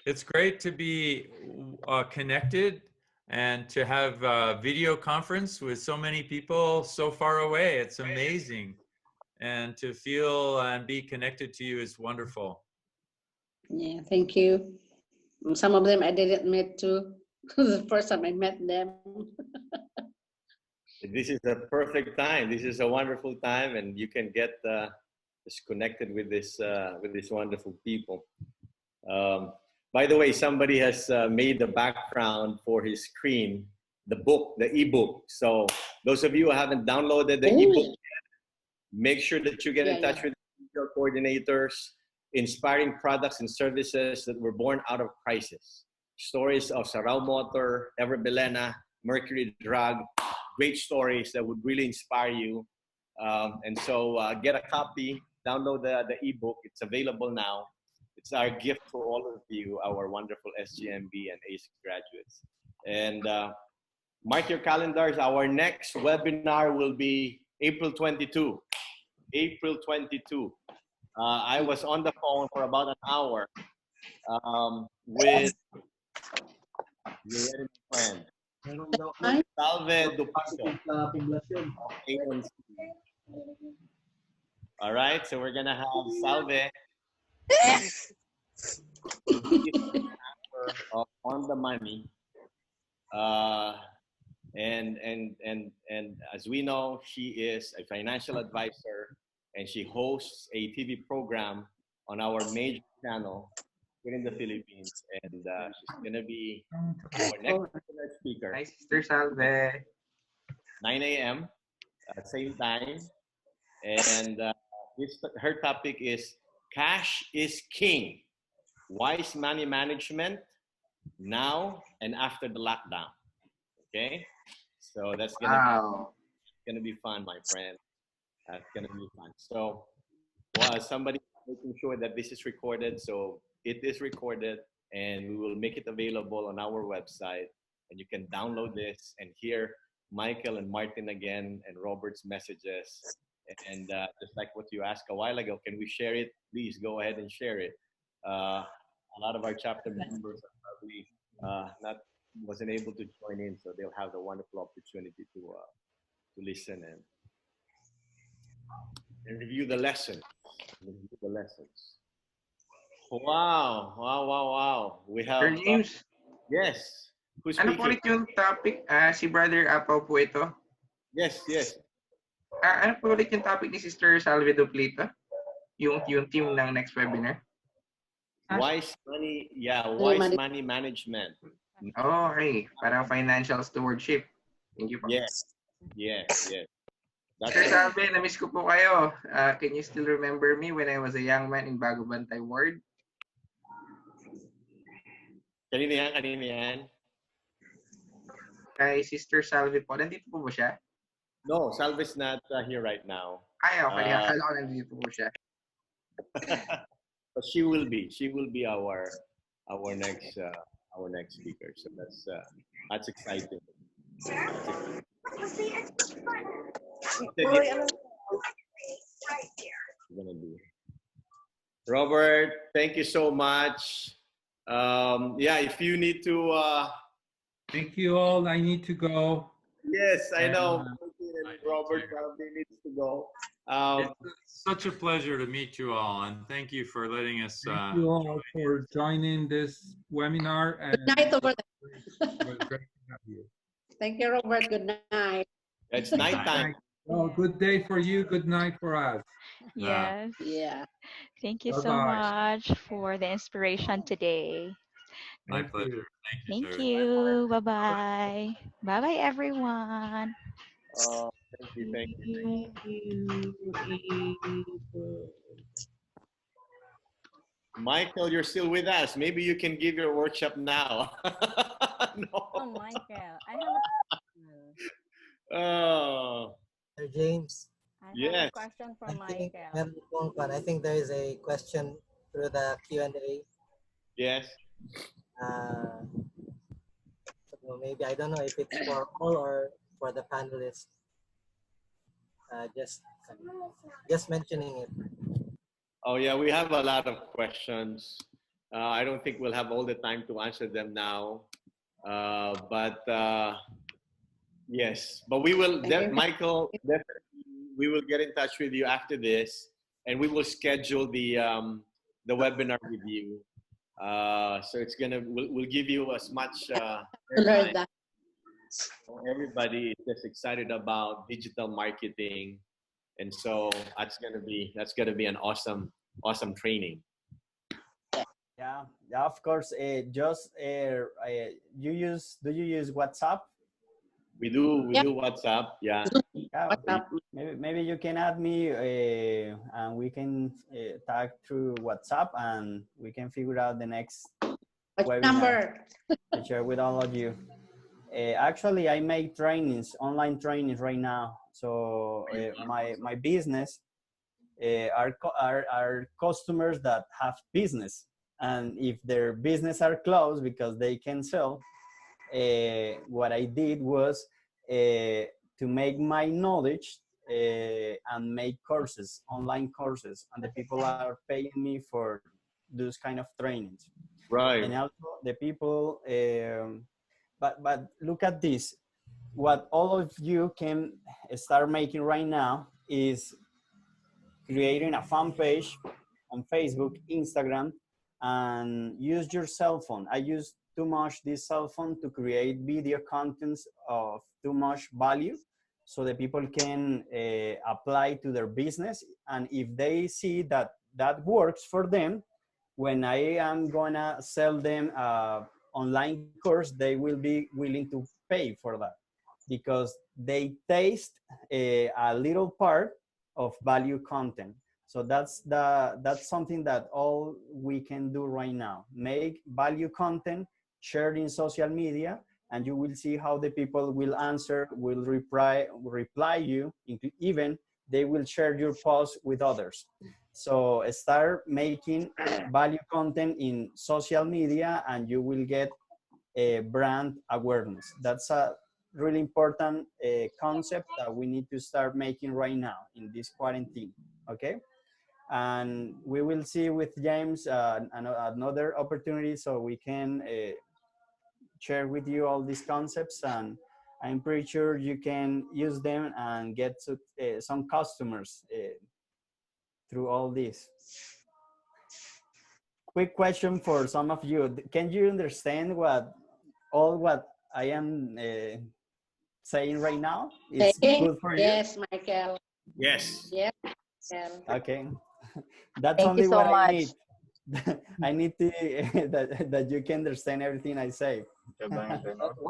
It's great to be connected and to have a video conference with so many people so far away. It's amazing. And to feel and be connected to you is wonderful. Yeah, thank you. Some of them I didn't meet too. The first time I met them. This is a perfect time. This is a wonderful time, and you can get connected with this wonderful people. By the way, somebody has made the background for his screen, the book, the ebook. So those of you who haven't downloaded the ebook yet, make sure that you get in touch with your coordinators. Inspiring products and services that were born out of crisis. Stories of Sarao Motor, Ever Belena, Mercury Drug, great stories that would really inspire you. And so get a copy, download the ebook. It's available now. It's our gift for all of you, our wonderful SGMB and ACE graduates. And mark your calendars. Our next webinar will be April 22. April 22. I was on the phone for about an hour with your friend, Salve Dupaso. All right, so we're gonna have Salve on the money And as we know, she is a financial advisor, and she hosts a TV program on our major channel here in the Philippines. And she's gonna be our next speaker. Hi, Sister Salve. 9 a.m. Same time. And her topic is cash is king. Wise money management now and after the lockdown. Okay, so that's gonna be fun, my friend. That's gonna be fun. So, somebody making sure that this is recorded. So it is recorded, and we will make it available on our website, and you can download this and hear Michael and Martin again and Robert's messages. And just like what you asked a while ago, can we share it? Please go ahead and share it. A lot of our chapter members are probably not wasn't able to join in, so they'll have the wonderful opportunity to listen and review the lesson. Review the lessons. Wow! We have Sir James, yes. Who's ano po speaking? ulit yung topic? Si Brother Apaw po ito. Yes. Ano po ulit yung topic ni Sister Salve Duplito? Yung team ng next webinar? Wise money money management. Oh, okay. Parang financial stewardship. Thank you po. Yes. Sir Salve, na-miss ko po kayo. Can you still remember me when I was a young man in Bago Bantay Ward? Kanina yan? Kay Sister Salve po. Nandito po ba siya? No, Salve's not here right now. Ay, okay. Akala ko nandito po siya. But she will be our next speaker. So that's exciting. Robert, thank you so much. If you need to. Thank you all. I need to go. Yes, I know. Robert probably needs to go. It's such a pleasure to meet you all, and thank you for letting us. Thank you all for joining this webinar. And good night over there. It was great to have you. Thank you, Robert. Good night. It's nighttime. Oh, good day for you. Good night for us. Yes. Yeah. Thank you so Bye-bye. much for the inspiration today. My pleasure. Thank sir. you. Bye-bye. Bye-bye, everyone. Oh, thank you. Michael, you're still with us. Maybe you can give your workshop now. No. Oh, Michael, I have Oh. Sir James. a question for Michael. I think there is a question through the Q&A. Yes. So maybe I don't know if it's for all or for the panelists. Just mentioning it. Oh yeah, we have a lot of questions. I don't think we'll have all the time to answer them now. But yes, but we will, Michael, definitely, we will get in touch with you after this, and we will schedule the webinar with you. So it's we'll give you as much. Everybody is just excited about digital marketing, and so that's gonna be an awesome training. Yeah, of course. Do you use WhatsApp? We do WhatsApp. Yeah. Maybe you can add me, and we can tag through WhatsApp, and we can figure out the next webinar to share with all of you. Actually, I make online trainings right now. So my business are customers that have business. And if their business are closed because they can sell, what I did was to make my knowledge and make courses, online courses, and the people are paying me for those kind of trainings. Right. And also the people, but look at this. What all of you can start making right now is creating a fan page on Facebook, Instagram, and use your cell phone. I use too much this cell phone to create video contents of too much value, so that people can apply to their business. And if they see that that works for them, when I am gonna sell them a online course, they will be willing to pay for that, because they taste a little part of value content. So that's something that all we can do right now: make value content, share in social media, and you will see how the people will answer, will reply you, even they will share your post with others. So start making value content in social media, and you will get a brand awareness. That's a really important concept that we need to start making right now in this quarantine. Okay, and we will see with James another opportunity, so we can share with you all these concepts, and I'm pretty sure you can use them and get some customers through all this. Quick question for some of you: can you understand what I am saying right now? It's good for you? Yes, Michael. Yes. Yes, Michael. Okay. That's Thank only you so what I much. need. I need to that you can understand everything I say.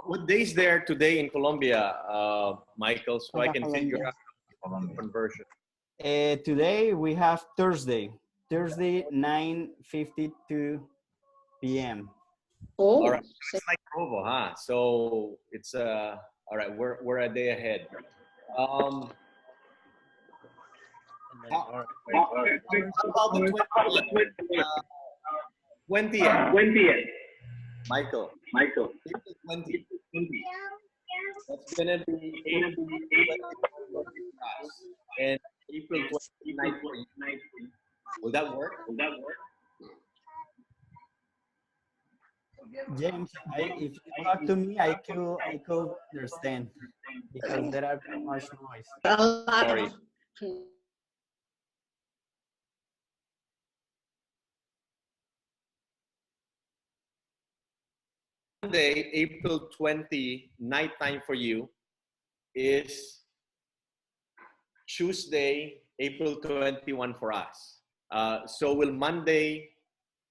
What day is there today in Colombia, Michael, so I can figure out the conversion? Today we have Thursday 9:52 p.m. Oh, all right. It's like Provo, huh? So it's all right. We're a day ahead. How about the 20th? Michael. April 20th. That's gonna be and April 29th for you. Will that work? James, if you talk to me, I could understand, because there are too much noise. Sorry. Monday, April 20, nighttime for you, is Tuesday, April 21 for us. So will Monday,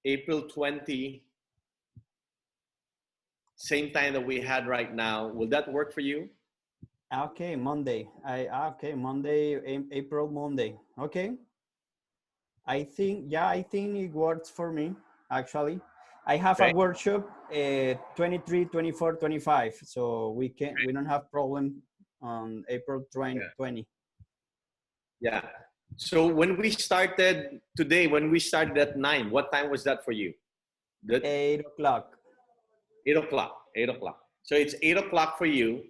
April 20, same time that we had right now, will that work for you? Okay, Monday. Monday, April Monday. Okay. I think it works for me, actually. I have a workshop 23, 24, 25, so we don't have problem on April 20. Yeah. So when we started today, when we started at 9, what time was that for you? 8 o'clock. 8 o'clock. 8 o'clock. So it's 8 o'clock for you,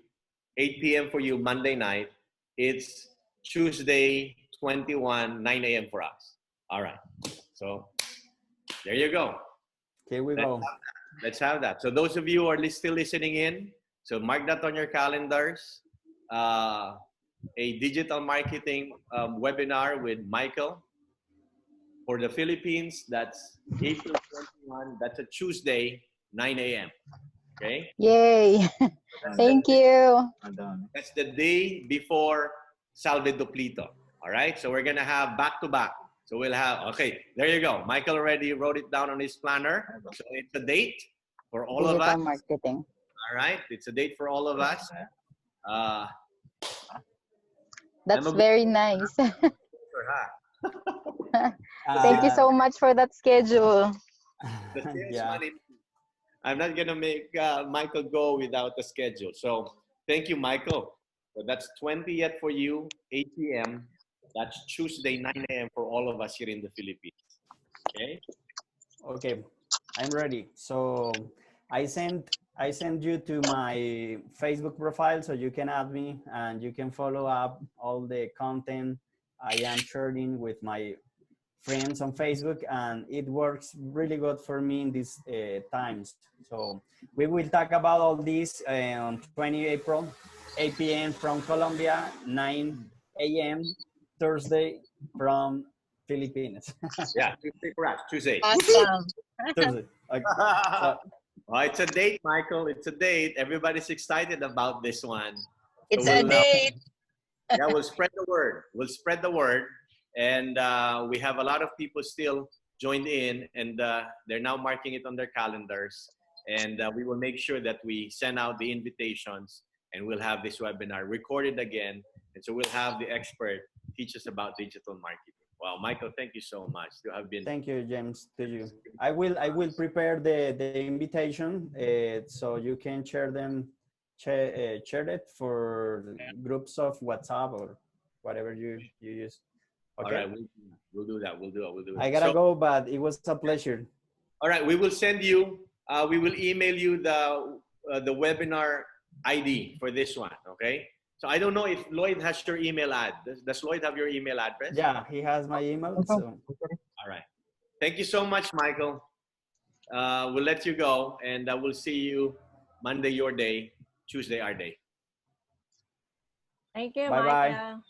8 p.m. for you Monday night. It's Tuesday 21, 9 a.m. for us. All right. So there you go. Here we go. Let's have that. So those of you who are still listening in, so mark that on your calendars. A digital marketing webinar with Michael for the Philippines. That's April 21. That's a Tuesday, 9 a.m. Okay? Yay. Thank you. That's the day before Salve Duplito. All right? So we're going to have back-to-back. So we'll have, okay, there you go. Michael already wrote it down on his planner. So it's a date for all of us. Digital marketing. All right? It's a date for all of us. That's very nice. Thank you so much for that schedule. The sales money. I'm not going to make Michael go without the schedule. So thank you, Michael. So that's 20th for you, 8 p.m. That's Tuesday, 9 a.m. for all of us here in the Philippines. Okay? Okay, I'm ready. So I send you to my Facebook profile, so you can add me and you can follow up all the content I am sharing with my friends on Facebook, and it works really good for me in these times. So we will talk about all this on 20 April, 8 p.m. from Colombia, 9 a.m. Thursday from Philippines. Yeah, Tuesday for us, Tuesday. Awesome. Tuesday. Okay. So, Oh, it's a date, Michael. It's a date. Everybody's excited about this one. It's So a date. yeah, we'll spread the word. We'll spread the word. And we have a lot of people still joined in, and they're now marking it on their calendars. And we will make sure that we send out the invitations, and we'll have this webinar recorded again. And so we'll have the expert teach us about digital marketing. Wow, Michael, thank you so much. You have been. thank you, James. To you. I will prepare the invitation so you can share it for groups of WhatsApp or whatever you use. Okay. All right, we'll do that. We'll do it. I gotta go, but it was a pleasure. All right, we will send you. We will email you the webinar ID for this one. Okay. So I don't know if Lloyd has your email ad. Does Lloyd have your email address? Yeah, he has my email. So. All right. Thank you so much, Michael. We'll let you go, and we'll see you Monday, your day, Tuesday, our day. Thank you, Bye-bye. Michael.